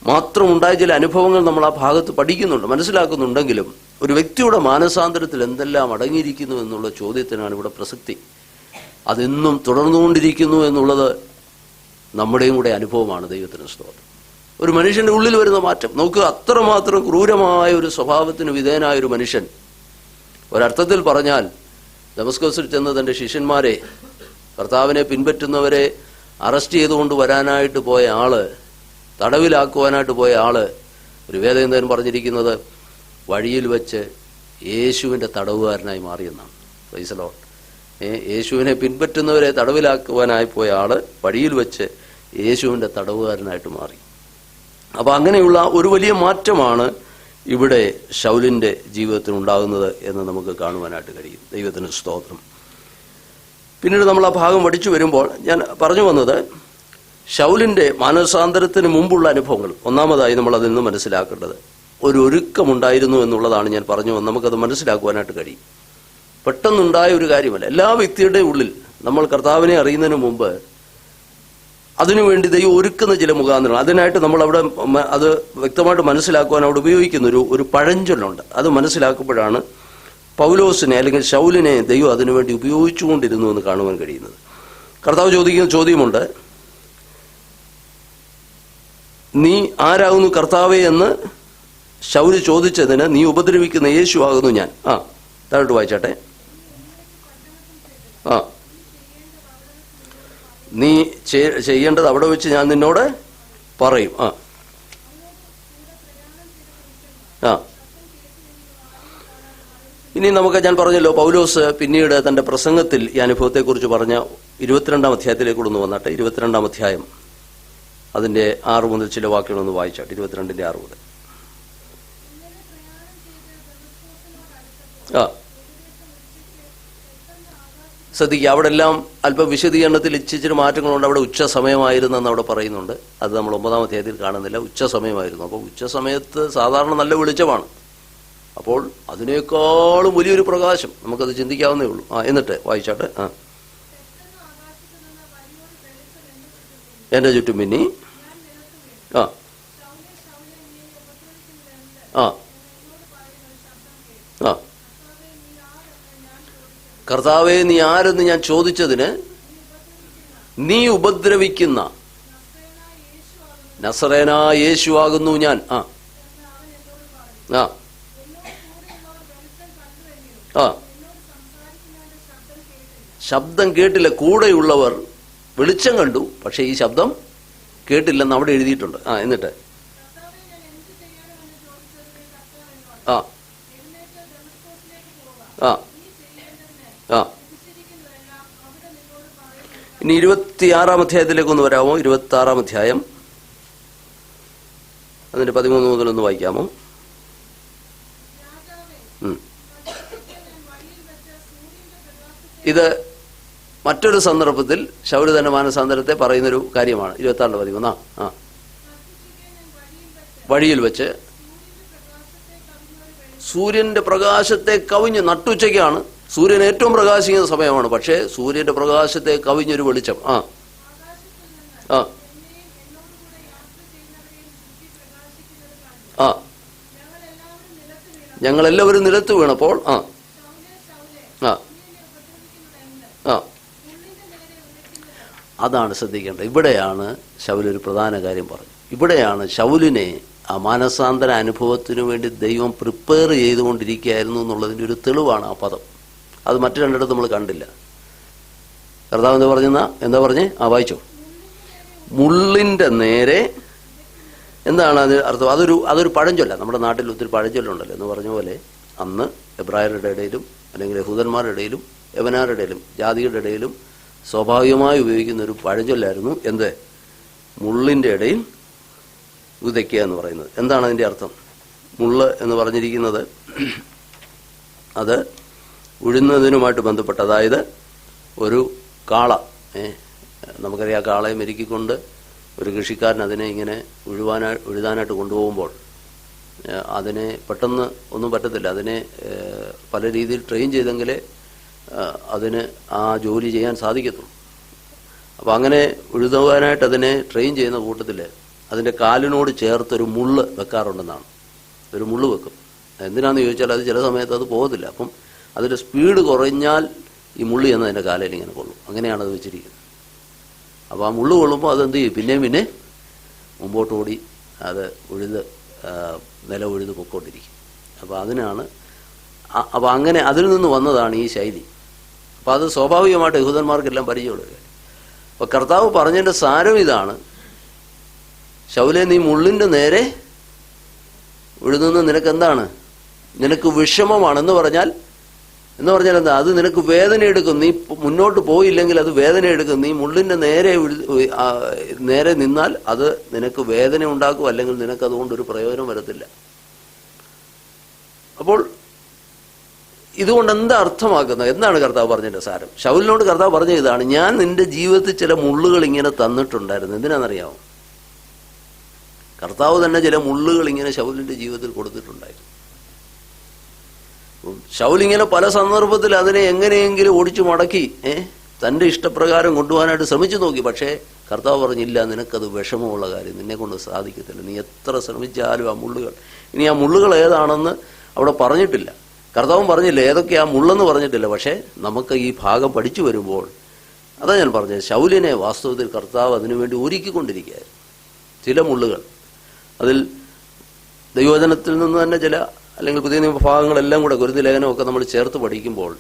മാത്രം ഉണ്ടായ ചില അനുഭവങ്ങൾ നമ്മൾ ആ ഭാഗത്ത് പഠിക്കുന്നുണ്ട്, മനസ്സിലാക്കുന്നുണ്ടെങ്കിലും ഒരു വ്യക്തിയുടെ മാനസാന്തരത്തിൽ എന്തെല്ലാം അടങ്ങിയിരിക്കുന്നു എന്നുള്ള ചോദ്യത്തിനാണ് ഇവിടെ പ്രസക്തി. അതെന്നും തുടർന്നുകൊണ്ടിരിക്കുന്നു എന്നുള്ളത് നമ്മുടെയും കൂടെ അനുഭവമാണ്. ദൈവത്തിന് സ്തോത്രം. ഒരു മനുഷ്യൻ്റെ ഉള്ളിൽ വരുന്ന മാറ്റം നോക്കുക. അത്രമാത്രം ക്രൂരമായ ഒരു സ്വഭാവത്തിന് വിധേയനായ ഒരു മനുഷ്യൻ, ഒരർത്ഥത്തിൽ പറഞ്ഞാൽ ദമസ്കസിൽ ചെന്ന് തൻ്റെ ശിഷ്യന്മാരെ, കർത്താവിനെ പിൻപറ്റുന്നവരെ അറസ്റ്റ് ചെയ്തുകൊണ്ട് വരാനായിട്ട് പോയ ആള്, തടവിലാക്കുവാനായിട്ട് പോയ ആള്, ഒരു വേദഗ്രന്ഥൻ പറഞ്ഞിരിക്കുന്നത് വഴിയിൽ വെച്ച് യേശുവിൻ്റെ തടവുകാരനായി മാറിയെന്നാണ്. Praise the Lord. യേശുവിനെ പിൻപറ്റുന്നവരെ തടവിലാക്കുവാനായി പോയ ആള് വഴിയിൽ വെച്ച് യേശുവിൻ്റെ തടവുകാരനായിട്ട് മാറി. അപ്പോൾ അങ്ങനെയുള്ള ഒരു വലിയ മാറ്റമാണ് ഇവിടെ ശൗലിൻ്റെ ജീവിതത്തിൽ ഉണ്ടാകുന്നത് എന്ന് നമുക്ക് കാണുവാനായിട്ട് കഴിയും. ദൈവത്തിന് സ്തോത്രം. പിന്നീട് നമ്മൾ ആ ഭാഗം പഠിച്ചു വരുമ്പോൾ ഞാൻ പറഞ്ഞു വന്നത് ശൗലിൻ്റെ മാനസാന്തരത്തിന് മുമ്പുള്ള അനുഭവങ്ങൾ. ഒന്നാമതായി നമ്മൾ അതിൽ നിന്ന് മനസ്സിലാക്കേണ്ടത് ഒരു ഒരുക്കമുണ്ടായിരുന്നു എന്നുള്ളതാണ്. ഞാൻ പറഞ്ഞു വന്നത് നമുക്കത് മനസ്സിലാക്കുവാനായിട്ട് കഴിയും. പെട്ടെന്നുണ്ടായ ഒരു കാര്യമല്ല. എല്ലാ വ്യക്തിയുടെ ഉള്ളിൽ നമ്മൾ കർത്താവിനെ അറിയുന്നതിന് മുമ്പ് അതിനുവേണ്ടി ദൈവം ഒരുക്കുന്ന ചില മുഖാന്തരങ്ങൾ, അതിനായിട്ട് നമ്മൾ അവിടെ അത് വ്യക്തമായിട്ട് മനസ്സിലാക്കുവാൻ അവിടെ ഉപയോഗിക്കുന്ന ഒരു പഴഞ്ചൊല്ലുണ്ട്. അത് മനസ്സിലാക്കുമ്പോഴാണ് പൗലോസിനെ അല്ലെങ്കിൽ ശൗലിനെ ദൈവം അതിനുവേണ്ടി ഉപയോഗിച്ചുകൊണ്ടിരുന്നു എന്ന് കാണുവാൻ കഴിയുന്നത്. കർത്താവ് ചോദിക്കുന്ന ചോദ്യമുണ്ട്, നീ ആരാകുന്നു കർത്താവേ എന്ന് ശൗല് ചോദിച്ചതിന് നീ ഉപദ്രവിക്കുന്ന യേശു ആകുന്നു ഞാൻ. താഴോട്ട് വായിച്ചാട്ടെ. നീ ചെയ്യേണ്ടത് അവിടെ വെച്ച് ഞാൻ നിന്നോട് പറയും. ഇനി നമുക്ക്, ഞാൻ പറഞ്ഞല്ലോ, പൗലോസ് പിന്നീട് തന്റെ പ്രസംഗത്തിൽ ഈ അനുഭവത്തെക്കുറിച്ച് പറഞ്ഞ 22-ാം അധ്യായത്തിലേക്കൂടെ ഒന്ന് വന്നിട്ട്, 22-ാം അധ്യായം അതിന്റെ 6 മുതൽ ചില വാക്കുകളൊന്ന് വായിച്ചാട്ട്. 22-ന്റെ 6 മുതൽ. ശ്രദ്ധിക്കുക, അവിടെ എല്ലാം അല്പം വിശദീകരണത്തിൽ ഇച്ചിരി മാറ്റങ്ങളുണ്ട്. അവിടെ ഉച്ച സമയമായിരുന്നെന്ന് അവിടെ പറയുന്നുണ്ട്. അത് നമ്മൾ 9-ാം അധ്യായത്തിൽ കാണുന്നില്ല. ഉച്ച സമയമായിരുന്നു. അപ്പോൾ ഉച്ച സമയത്ത് സാധാരണ നല്ല വെളിച്ചമാണ്. അപ്പോൾ അതിനേക്കാളും വലിയൊരു പ്രകാശം, നമുക്കത് ചിന്തിക്കാവുന്നേ ഉള്ളൂ. എന്നിട്ട് വായിച്ചാട്ടെ. എന്റെ ചുറ്റും മിന്നി കർത്താവേ നീ ആരെന്ന് ഞാൻ ചോദിച്ചതിന്, നീ ഉപദ്രവിക്കുന്ന നസറേനായ യേശു ആകുന്നു ഞാൻ. ശബ്ദം കേട്ടില്ല. കൂടെയുള്ളവർ വെളിച്ചം കണ്ടു, പക്ഷെ ഈ ശബ്ദം കേട്ടില്ലെന്ന് അവിടെ എഴുതിയിട്ടുണ്ട്. എന്നിട്ട് ഇനി 26-ാം അധ്യായത്തിലേക്ക് ഒന്ന് വരാമോ? 26-ാം അധ്യായം അതിന്റെ 13 മുതലൊന്ന് വായിക്കാമോ? ഇത് മറ്റൊരു സന്ദർഭത്തിൽ ശൗൽ തന്നെ മാനസാന്തരത്തെ പറയുന്നൊരു കാര്യമാണ്. 26-13. വഴിയിൽ വെച്ച് സൂര്യന്റെ പ്രകാശത്തെ കവിഞ്ഞ്, നട്ടുച്ചയ്ക്കാണ്, സൂര്യൻ ഏറ്റവും പ്രകാശിക്കുന്ന സമയമാണ്, പക്ഷേ സൂര്യന്റെ പ്രകാശത്തെ കവിഞ്ഞൊരു വെളിച്ചം. ഞങ്ങളെല്ലാവരും നിലത്ത് വീണപ്പോൾ അതാണ് ശ്രദ്ധിക്കേണ്ടത്. ഇവിടെയാണ് ശൗൽ ഒരു പ്രധാന കാര്യം പറഞ്ഞു. ഇവിടെയാണ് ശൗലിനെ ആ മാനസാന്തര അനുഭവത്തിനു വേണ്ടി ദൈവം പ്രിപ്പയർ ചെയ്തുകൊണ്ടിരിക്കുകയായിരുന്നു എന്നുള്ളതിൻ്റെ ഒരു തെളിവാണ് ആ പദം. അത് മറ്റു രണ്ടിടത്ത് നമ്മൾ കണ്ടില്ല. കർത്താവ് എന്താ പറഞ്ഞേ? വായിച്ചോ. മുള്ളിന്റെ നേരെ. എന്താണ് അത് അർത്ഥം? അതൊരു പഴഞ്ചൊല്ല. നമ്മുടെ നാട്ടിൽ ഒത്തിരി പഴഞ്ചൊല്ലുണ്ടല്ലോ എന്ന് പറഞ്ഞ പോലെ, അന്ന് എബ്രായരുടെ ഇടയിലും അല്ലെങ്കിൽ യഹൂദന്മാരുടെ ഇടയിലും യവനാരുടെ ഇടയിലും ജാതികളുടെ ഇടയിലും സ്വാഭാവികമായി ഉപയോഗിക്കുന്ന ഒരു പഴഞ്ചൊല്ലായിരുന്നു എന്ത്? മുള്ളിന്റെ ഇടയിൽ ഉദയ്ക്കുക എന്ന് പറയുന്നത്. എന്താണ് അതിൻ്റെ അർത്ഥം? മുള്ള് എന്ന് പറഞ്ഞിരിക്കുന്നത് അത് ഉഴുന്നതിനുമായിട്ട് ബന്ധപ്പെട്ട്, അതായത് ഒരു കാള, നമുക്കറിയാം, കാളയെ മെരുക്കിക്കൊണ്ട് ഒരു കൃഷിക്കാരൻ അതിനെ ഇങ്ങനെ ഉഴുതാനായിട്ട് കൊണ്ടുപോകുമ്പോൾ അതിനെ പെട്ടെന്ന് ഒന്നും പറ്റത്തില്ല. അതിനെ പല രീതിയിൽ ട്രെയിൻ ചെയ്തെങ്കിലേ അതിന് ആ ജോലി ചെയ്യാൻ സാധിക്കത്തുള്ളൂ. അപ്പം അങ്ങനെ ഉഴുതുവാനായിട്ട് അതിനെ ട്രെയിൻ ചെയ്യുന്ന കൂട്ടത്തിൽ അതിൻ്റെ കാലിനോട് ചേർത്തൊരു മുള്ള് വെക്കാറുണ്ടെന്നാണ്. ഒരു മുള്ള് വെക്കും. എന്തിനാണെന്ന് ചോദിച്ചാൽ അത് ചില സമയത്ത് അത് പോകത്തില്ല. അപ്പം അതിൻ്റെ സ്പീഡ് കുറഞ്ഞാൽ ഈ മുള്ളി എന്ന് അതിൻ്റെ കാലയിൽ ഇങ്ങനെ കൊള്ളും. അങ്ങനെയാണ് അത് വെച്ചിരിക്കുന്നത്. അപ്പോൾ ആ മുള്ള് കൊള്ളുമ്പോൾ അതെന്ത് ചെയ്യും? പിന്നെ മുമ്പോട്ട് ഓടി അത് നില ഉഴുത് പൊക്കോണ്ടിരിക്കും. അപ്പോൾ അപ്പോൾ അങ്ങനെ അതിൽ നിന്ന് വന്നതാണ് ഈ ശൈലി. അപ്പോൾ അത് സ്വാഭാവികമായിട്ട് യഹൂദന്മാർക്കെല്ലാം പരിചയമുള്ള കാര്യം. അപ്പോൾ കർത്താവ് പറഞ്ഞതിൻ്റെ സാരം ഇതാണ്: ശൗലേ, നീ മുള്ളിൻ്റെ നേരെ ഉഴുതുന്ന നിനക്കെന്താണ്? നിനക്ക് വിഷമമാണെന്ന് പറഞ്ഞാൽ എന്താ? അത് നിനക്ക് വേദന എടുക്കും. നീ മുന്നോട്ട് പോയില്ലെങ്കിൽ അത് വേദന എടുക്കും. നീ മുള്ളിന്റെ നേരെ നിന്നാൽ അത് നിനക്ക് വേദന ഉണ്ടാക്കും, അല്ലെങ്കിൽ നിനക്ക് അതുകൊണ്ടൊരു പ്രയോജനം വരത്തില്ല. അപ്പോൾ ഇതുകൊണ്ട് എന്താ അർത്ഥമാക്കുന്നത്? എന്താണ് കർത്താവ് പറഞ്ഞതിന്റെ സാരം? ശൗലിനോട് കർത്താവ് പറഞ്ഞ ഇതാണ്: ഞാൻ നിന്റെ ജീവിതത്തിൽ ചില മുള്ളുകൾ ഇങ്ങനെ തന്നിട്ടുണ്ടായിരുന്നു. എന്തിനാണെന്നറിയാമോ? കർത്താവ് തന്നെ ചില മുള്ളുകൾ ഇങ്ങനെ ശൗലിന്റെ ജീവിതത്തിൽ കൊടുത്തിട്ടുണ്ടായിരുന്നു. ശൗലിങ്ങനെ പല സന്ദർഭത്തിൽ അതിനെ എങ്ങനെയെങ്കിലും ഓടിച്ചു മടക്കി തന്റെ ഇഷ്ടപ്രകാരം കൊണ്ടുപോകാനായിട്ട് ശ്രമിച്ചു നോക്കി. പക്ഷേ കർത്താവ് പറഞ്ഞില്ല, നിനക്കത് വിഷമമുള്ള കാര്യം, നിന്നെ കൊണ്ട് സാധിക്കത്തില്ല. നീ എത്ര ശ്രമിച്ചാലും ആ മുള്ളുകൾ, ഇനി ആ മുള്ളുകൾ ഏതാണെന്ന് അവിടെ പറഞ്ഞിട്ടില്ല. കർത്താവും പറഞ്ഞില്ല ഏതൊക്കെ ആ മുള്ളെന്ന് പറഞ്ഞിട്ടില്ല. പക്ഷേ നമുക്ക് ഈ ഭാഗം പഠിച്ചു വരുമ്പോൾ അതാ ഞാൻ പറഞ്ഞത്, ശൗലിനെ വാസ്തവത്തിൽ കർത്താവ് അതിനുവേണ്ടി ഒരുക്കിക്കൊണ്ടിരിക്കുകയായിരുന്നു. ചില മുള്ളുകൾ അതിൽ ദൈവവചനത്തിൽ നിന്ന് തന്നെ ചില, അല്ലെങ്കിൽ പുതിയ നിയമഭാഗങ്ങളെല്ലാം കൂടെ, ഗുരുതി ലേഖനമൊക്കെ നമ്മൾ ചേർത്ത് പഠിക്കുമ്പോൾ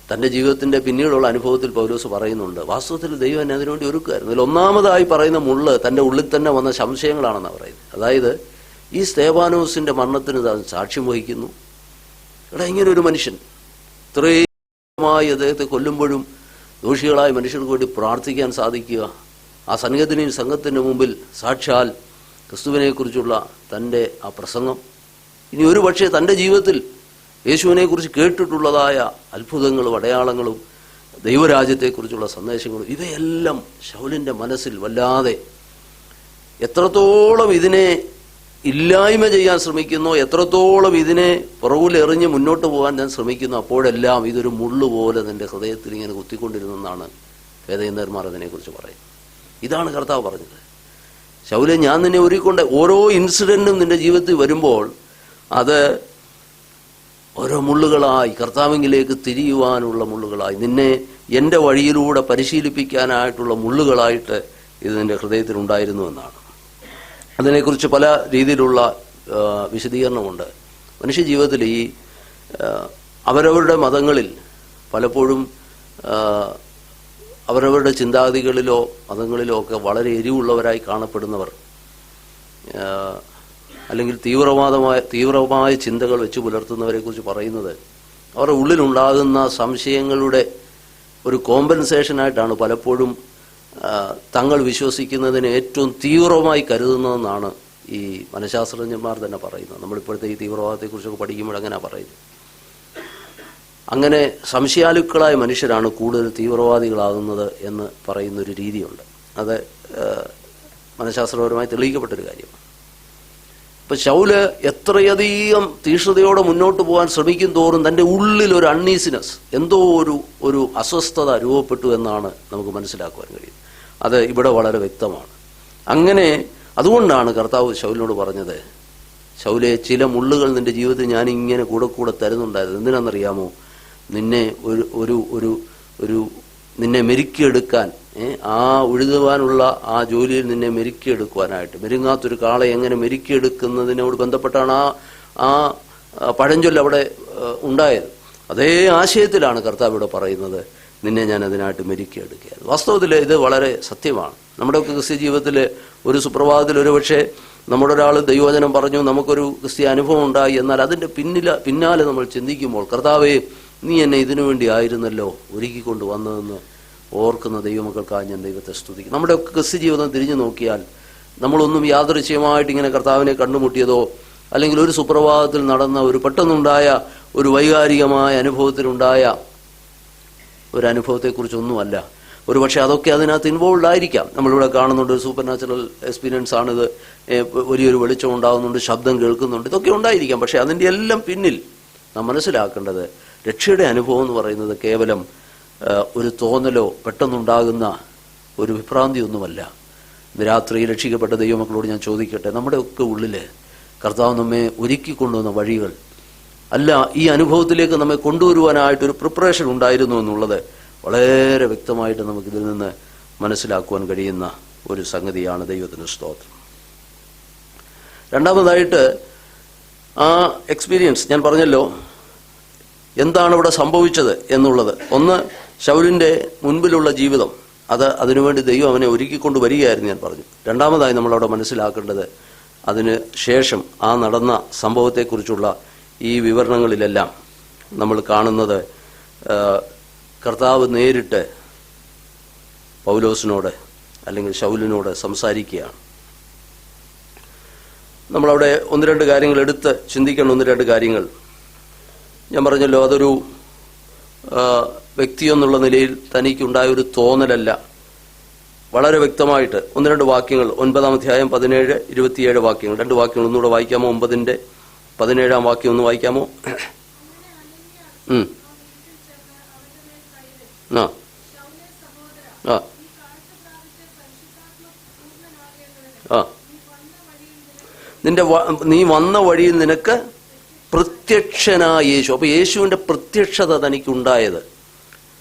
തൻ്റെ ജീവിതത്തിൻ്റെ പിന്നീടുള്ള അനുഭവത്തിൽ പൗലോസ് പറയുന്നുണ്ട്, വാസ്തവത്തിൽ ദൈവം എന്നെ അതിനുവേണ്ടി ഒരുക്കുമായിരുന്നു. ഇതിൽ ഒന്നാമതായി പറയുന്ന മുള്ള് തൻ്റെ ഉള്ളിൽ തന്നെ വന്ന സംശയങ്ങളാണെന്നാണ് പറയുന്നത്. അതായത് ഈ സ്തേഫാനോസിൻ്റെ മരണത്തിന് സാക്ഷ്യം വഹിക്കുന്നു. എടാ, ഇങ്ങനെ ഒരു മനുഷ്യൻ ഇത്രയുമായി അദ്ദേഹത്തെ കൊല്ലുമ്പോഴും ദോഷികളായ മനുഷ്യർക്ക് വേണ്ടി പ്രാർത്ഥിക്കാൻ സാധിക്കുക, ആ സംഘത്തിനെയും സംഘത്തിൻ്റെ മുമ്പിൽ സാക്ഷാൽ ക്രിസ്തുവിനെക്കുറിച്ചുള്ള തൻ്റെ ആ പ്രസംഗം, ഇനി ഒരു പക്ഷേ തൻ്റെ ജീവിതത്തിൽ യേശുവിനെക്കുറിച്ച് കേട്ടിട്ടുള്ളതായ അത്ഭുതങ്ങളും അടയാളങ്ങളും ദൈവരാജ്യത്തെക്കുറിച്ചുള്ള സന്ദേശങ്ങളും, ഇവയെല്ലാം ശൗലിൻ്റെ മനസ്സിൽ വല്ലാതെ, എത്രത്തോളം ഇതിനെ ഇല്ലായ്മ ചെയ്യാൻ ശ്രമിക്കുന്നോ, എത്രത്തോളം ഇതിനെ പുറകിലെറിഞ്ഞ് മുന്നോട്ട് പോകാൻ ഞാൻ ശ്രമിക്കുന്നു, അപ്പോഴെല്ലാം ഇതൊരു മുള്ളുപോലെ നിന്റെ ഹൃദയത്തിൽ ഇങ്ങനെ കുത്തിക്കൊണ്ടിരുന്നെന്നാണ് വേദചിന്തകന്മാർ അതിനെക്കുറിച്ച് പറയുന്നത്. ഇതാണ് കർത്താവ് പറഞ്ഞത്. ശൗലേ, ഞാൻ നിന്നെ ഒരുക്കൊണ്ട് ഓരോ ഇൻസിഡൻറ്റും നിന്റെ ജീവിതത്തിൽ വരുമ്പോൾ അത് ഓരോ മുള്ളുകളായി കർത്താവിലേക്ക് തിരിയുവാനുള്ള മുള്ളുകളായി, നിന്നെ എൻ്റെ വഴിയിലൂടെ പരിശീലിപ്പിക്കാനായിട്ടുള്ള മുള്ളുകളായിട്ട് ഇത് നിന്റെ ഹൃദയത്തിൽ ഉണ്ടായിരുന്നു എന്നാണ്. അതിനെക്കുറിച്ച് പല രീതിയിലുള്ള വിശദീകരണമുണ്ട്. മനുഷ്യജീവിതത്തിൽ ഈ അവരവരുടെ മതങ്ങളിൽ പലപ്പോഴും അവരവരുടെ ചിന്താഗതികളിലോ മതങ്ങളിലോ ഒക്കെ വളരെ എരിവുള്ളവരായി കാണപ്പെടുന്നവർ, അല്ലെങ്കിൽ തീവ്രമായ ചിന്തകൾ വെച്ച് പുലർത്തുന്നവരെ കുറിച്ച് പറയുന്നത് അവരുടെ ഉള്ളിലുണ്ടാകുന്ന സംശയങ്ങളുടെ ഒരു കോമ്പൻസേഷനായിട്ടാണ് പലപ്പോഴും തങ്ങൾ വിശ്വസിക്കുന്നതിന് ഏറ്റവും തീവ്രമായി കരുതുന്നതെന്നാണ് ഈ മനഃശാസ്ത്രജ്ഞന്മാർ തന്നെ പറയുന്നത്. നമ്മളിപ്പോഴത്തെ ഈ തീവ്രവാദത്തെക്കുറിച്ചൊക്കെ പഠിക്കുമ്പോൾ അങ്ങനെ പറയുന്നത്. അങ്ങനെ സംശയാലുക്കളായ മനുഷ്യരാണ് കൂടുതൽ തീവ്രവാദികളാകുന്നത് എന്ന് പറയുന്നൊരു രീതിയുണ്ട്. അത് മനഃശാസ്ത്രപരമായി തെളിയിക്കപ്പെട്ടൊരു കാര്യമാണ്. ഇപ്പം ശൗല് എത്രയധികം തീക്ഷ്ണതയോടെ മുന്നോട്ട് പോകാൻ ശ്രമിക്കും തോറും തൻ്റെ ഉള്ളിൽ ഒരു അൺഈസിനെസ്, എന്തോ ഒരു അസ്വസ്ഥത രൂപപ്പെട്ടു എന്നാണ് നമുക്ക് മനസ്സിലാക്കുവാൻ കഴിയും. അത് ഇവിടെ വളരെ വ്യക്തമാണ്. അങ്ങനെ അതുകൊണ്ടാണ് കർത്താവ് ശൗലിനോട് പറഞ്ഞത്, ശൗലേ, ചില മുള്ളുകൾ നിന്റെ ജീവിതത്തിൽ ഞാനിങ്ങനെ കൂടെ തരുന്നുണ്ടായത്. എന്തിനാണെന്നറിയാമോ? നിന്നെ ഒരു നിന്നെ മെരുക്കിയെടുക്കാൻ, ആ ഉഴുതുവാനുള്ള ആ ജോലിയിൽ നിന്നെ മെരുക്കിയെടുക്കുവാനായിട്ട്. മെരുങ്ങാത്തൊരു കാളെ എങ്ങനെ മെരുക്കിയെടുക്കുന്നതിനോട് ബന്ധപ്പെട്ടാണ് ആ പഴഞ്ചൊല്ല് അവിടെ ഉണ്ടായത്. അതേ ആശയത്തിലാണ് കർത്താവ് ഇവിടെ പറയുന്നത്, നിന്നെ ഞാൻ അതിനായിട്ട് മെരുക്കിയെടുക്കുക. വാസ്തവത്തിൽ ഇത് വളരെ സത്യമാണ്. നമ്മുടെയൊക്കെ ക്രിസ്ത്യ ജീവിതത്തിൽ ഒരു സുപ്രഭാതത്തിൽ ഒരുപക്ഷെ നമ്മുടെ ഒരാൾ ദൈവവചനം പറഞ്ഞു, നമുക്കൊരു ക്രിസ്ത്യ അനുഭവം ഉണ്ടായി. എന്നാൽ അതിൻ്റെ പിന്നാലെ നമ്മൾ ചിന്തിക്കുമ്പോൾ, കർത്താവേ, നീ എന്നെ ഇതിനു വേണ്ടി ആയിരുന്നല്ലോ ഒരുക്കിക്കൊണ്ട് വന്നതെന്ന് ഓർക്കുന്ന ദൈവമക്കൾക്കായി ഞാൻ ദൈവത്തെ സ്തുതിക്കും. നമ്മുടെയൊക്കെ ക്രിസ്ത്യ ജീവിതം തിരിഞ്ഞു നോക്കിയാൽ നമ്മളൊന്നും യാദൃച്ഛികമായിട്ട് ഇങ്ങനെ കർത്താവിനെ കണ്ടുമുട്ടിയതോ അല്ലെങ്കിൽ ഒരു സുപ്രഭാതത്തിൽ നടന്ന ഒരു പെട്ടെന്നുണ്ടായ ഒരു വൈകാരികമായ അനുഭവത്തിലുണ്ടായ ഒരു അനുഭവത്തെക്കുറിച്ചൊന്നുമല്ല. ഒരു പക്ഷേ അതൊക്കെ അതിനകത്ത് ഇൻവോൾവ് ആയിരിക്കാം. നമ്മളിവിടെ കാണുന്നുണ്ട്, ഒരു സൂപ്പർ നാച്ചുറൽ എക്സ്പീരിയൻസ് ആണിത്, വലിയൊരു വെളിച്ചം ഉണ്ടാകുന്നുണ്ട്, ശബ്ദം കേൾക്കുന്നുണ്ട്, ഇതൊക്കെ ഉണ്ടായിരിക്കാം. പക്ഷേ അതിൻ്റെ എല്ലാം പിന്നിൽ നാം മനസ്സിലാക്കേണ്ടത്, രക്ഷയുടെ അനുഭവം എന്ന് പറയുന്നത് കേവലം ഒരു തോന്നലോ പെട്ടെന്നുണ്ടാകുന്ന ഒരു വിഭ്രാന്തിയൊന്നുമല്ല. ഇന്ന് രാത്രി രക്ഷിക്കപ്പെട്ട ദൈവമക്കളോട് ഞാൻ ചോദിക്കട്ടെ, നമ്മുടെയൊക്കെ ഉള്ളിൽ കർത്താവ് നമ്മെ ഒരുക്കിക്കൊണ്ടുവന്ന വഴികൾ അല്ല, ഈ അനുഭവത്തിലേക്ക് നമ്മെ കൊണ്ടുവരുവാനായിട്ടൊരു പ്രിപ്പറേഷൻ ഉണ്ടായിരുന്നു എന്നുള്ളത് വളരെ വ്യക്തമായിട്ട് നമുക്കിതിൽ നിന്ന് മനസ്സിലാക്കുവാൻ കഴിയുന്ന ഒരു സംഗതിയാണ്. ദൈവത്തിന് സ്തോത്രം. രണ്ടാമതായിട്ട് ആ എക്സ്പീരിയൻസ് ഞാൻ പറഞ്ഞല്ലോ, എന്താണ് ഇവിടെ സംഭവിച്ചത് എന്നുള്ളത്. ഒന്ന്, ശൗലിൻ്റെ മുൻപിലുള്ള ജീവിതം, അതിനുവേണ്ടി ദൈവം അവനെ ഒരുക്കിക്കൊണ്ട് വരികയായിരുന്നു ഞാൻ പറഞ്ഞു. രണ്ടാമതായി നമ്മളവിടെ മനസ്സിലാക്കേണ്ടത്, അതിന് ശേഷം ആ നടന്ന സംഭവത്തെക്കുറിച്ചുള്ള ഈ വിവരണങ്ങളിലെല്ലാം നമ്മൾ കാണുന്നത് കർത്താവ് നേരിട്ട് പൗലോസിനോട് അല്ലെങ്കിൽ ശൗലിനോട് സംസാരിക്കുകയാണ്. നമ്മളവിടെ ഒന്ന് രണ്ട് കാര്യങ്ങൾ എടുത്ത് ചിന്തിക്കണം. ഒന്ന് രണ്ട് കാര്യങ്ങൾ ഞാൻ പറഞ്ഞല്ലോ, അതൊരു വ്യക്തി എന്നുള്ള നിലയിൽ തനിക്കുണ്ടായ ഒരു തോന്നലല്ല. വളരെ വ്യക്തമായിട്ട് ഒന്ന് രണ്ട് വാക്യങ്ങൾ, 9-ാം അധ്യായം 17, 27 വാക്യങ്ങൾ, രണ്ട് വാക്യങ്ങൾ ഒന്നുകൂടെ വായിക്കാമോ? 9-ന്റെ 17-ാം വാക്യം ഒന്ന് വായിക്കാമോ? നീ വന്ന വഴിയിൽ നിനക്ക് പ്രത്യക്ഷനായ യേശു. അപ്പൊ യേശുവിന്റെ പ്രത്യക്ഷത തനിക്കുണ്ടായത്.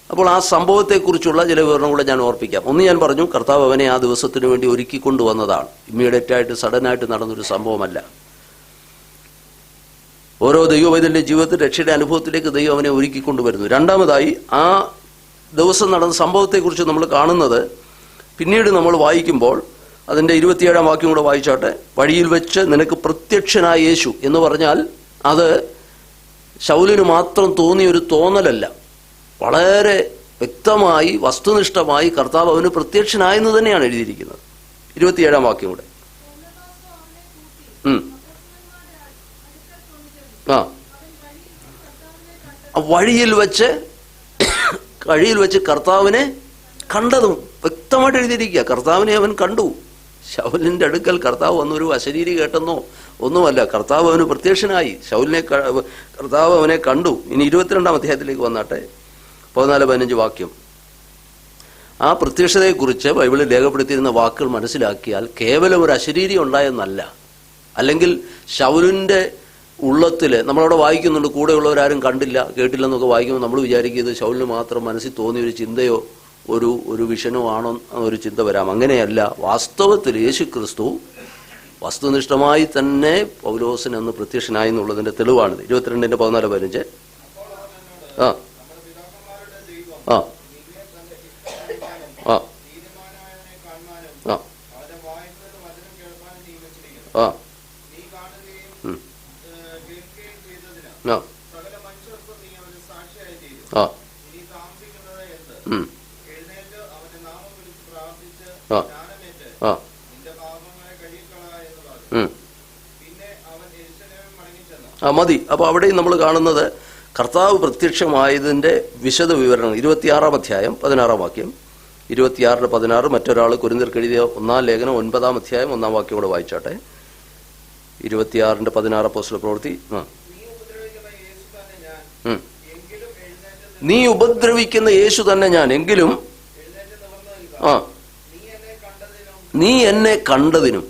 അപ്പോൾ ആ സംഭവത്തെക്കുറിച്ചുള്ള ചില വിവരണം കൂടെ ഞാൻ ഓർപ്പിക്കാം. ഒന്ന്, ഞാൻ പറഞ്ഞു, കർത്താവ് അവനെ ആ ദിവസത്തിന് വേണ്ടി ഒരുക്കിക്കൊണ്ടുവന്നതാണ്. ഇമ്മീഡിയറ്റ് ആയിട്ട് സഡനായിട്ട് നടന്നൊരു സംഭവമല്ല. ഓരോ ദൈവവൈതലിന്റെ ജീവിതത്തിൽ രക്ഷയുടെ അനുഭവത്തിലേക്ക് ദൈവം അവനെ ഒരുക്കിക്കൊണ്ടുവരുന്നു. രണ്ടാമതായി, ആ ദിവസം നടന്ന സംഭവത്തെക്കുറിച്ച് നമ്മൾ കാണുന്നത് പിന്നീട് നമ്മൾ വായിക്കുമ്പോൾ അതിന്റെ 27-ാം വാക്യം കൂടെ വായിച്ചാട്ടെ. വഴിയിൽ വെച്ച് നിനക്ക് പ്രത്യക്ഷനായ യേശു എന്ന് പറഞ്ഞാൽ അത് ശൗലിന് മാത്രം തോന്നിയ ഒരു തോന്നലല്ല. വളരെ വ്യക്തമായി വസ്തുനിഷ്ഠമായി കർത്താവ് അവന് പ്രത്യക്ഷനായെന്ന് തന്നെയാണ് എഴുതിയിരിക്കുന്നത്. 27-ാം വാക്യം കൂടെ. വഴിയിൽ വെച്ച് കർത്താവിനെ കണ്ടതും വ്യക്തമായിട്ട് എഴുതിയിരിക്കുക. കർത്താവിനെ അവൻ കണ്ടു. ശൗലിന്റെ അടുക്കൽ കർത്താവ് വന്നൊരു അശരീരി കേട്ടെന്നോ ഒന്നുമല്ല, കർത്താവ് അവന് പ്രത്യക്ഷനായി. കർത്താവ് അവനെ കണ്ടു. ഇനി 22-ാം അധ്യായത്തിലേക്ക് വന്നാട്ടെ, 14-15 വാക്യം. ആ പ്രത്യക്ഷതയെക്കുറിച്ച് ബൈബിളിൽ രേഖപ്പെടുത്തിയിരുന്ന വാക്കുകൾ മനസ്സിലാക്കിയാൽ കേവലം ഒരു അശരീരി ഉണ്ടായെന്നല്ല, അല്ലെങ്കിൽ ശൗലിന്റെ ഉള്ളത്തില് നമ്മളവിടെ വായിക്കുന്നുണ്ട് കൂടെയുള്ളവരാരും കണ്ടില്ല കേട്ടില്ലെന്നൊക്കെ വായിക്കുമ്പോൾ നമ്മൾ വിചാരിക്കുന്നത് ശൗലിന് മാത്രം മനസ്സിൽ തോന്നിയ ഒരു ചിന്തയോ ഒരു വിഷനോ ആണോ ഒരു ചിന്ത വരാം. അങ്ങനെയല്ല. വാസ്തവത്തിൽ യേശുക്രിസ്തു വസ്തുനിഷ്ഠമായി തന്നെ പൗലോസിന് അന്ന് പ്രത്യക്ഷനായി എന്നുള്ളതിന്റെ തെളിവാണിത്. 22-ന്റെ 14-15. ആ ആ ആ ആ മതി. അപ്പൊ അവിടെയും നമ്മൾ കാണുന്നത് കർത്താവ് പ്രത്യക്ഷമായതിന്റെ വിശദ വിവരണം. 26-ാം അധ്യായം 16-ാം വാക്യം. 26-16 മറ്റൊരാൾ കൊരിന്ത്യർക്ക് എഴുതിയ 1-ാം ലേഖനം 9-ാം അധ്യായം 1-ാം വാക്യം കൂടെ വായിച്ചാട്ടെ. 26-ന്റെ 16 അപ്പോസ്തല പ്രവൃത്തി. നീ ഉപദ്രവിക്കുന്ന യേശു തന്നെ ഞാൻ, എങ്കിലും നീ എന്നെ കണ്ടതിനും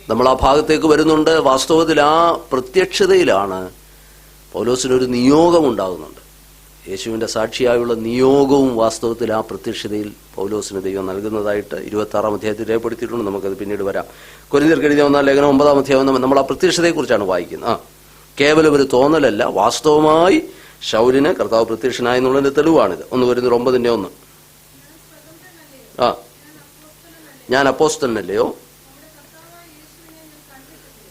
നമ്മൾ ആ ഭാഗത്തേക്ക് വരുന്നുണ്ട്. വാസ്തവത്തിൽ ആ പ്രത്യക്ഷതയിലാണ് പൗലോസിനൊരു നിയോഗം ഉണ്ടാകുന്നുണ്ട്. യേശുവിന്റെ സാക്ഷിയായുള്ള നിയോഗവും വാസ്തവത്തിൽ ആ പ്രത്യക്ഷതയിൽ പൗലോസിന് ദൈവം നൽകുന്നതായിട്ട് 26-ാം അധ്യായത്തിൽ രേഖപ്പെടുത്തിയിട്ടുണ്ട്. നമുക്കത് പിന്നീട് വരാം. കൊരിന്ത്യർക്ക് എഴുതിയ 1-ാം ലേഖനം 9-ാം അധ്യായം നമ്മൾ ആ പ്രത്യക്ഷതയെക്കുറിച്ചാണ് വായിക്കുന്നത്. കേവലം ഒരു തോന്നലല്ല, വാസ്തവമായി ശൗലിന് കർത്താവ് പ്രത്യക്ഷനായി എന്നുള്ളതിന്റെ തെളിവാണിത്. 1 കൊരിന്ത്യർ 9-1. ഞാൻ അപ്പോസ്തലനല്ലയോ?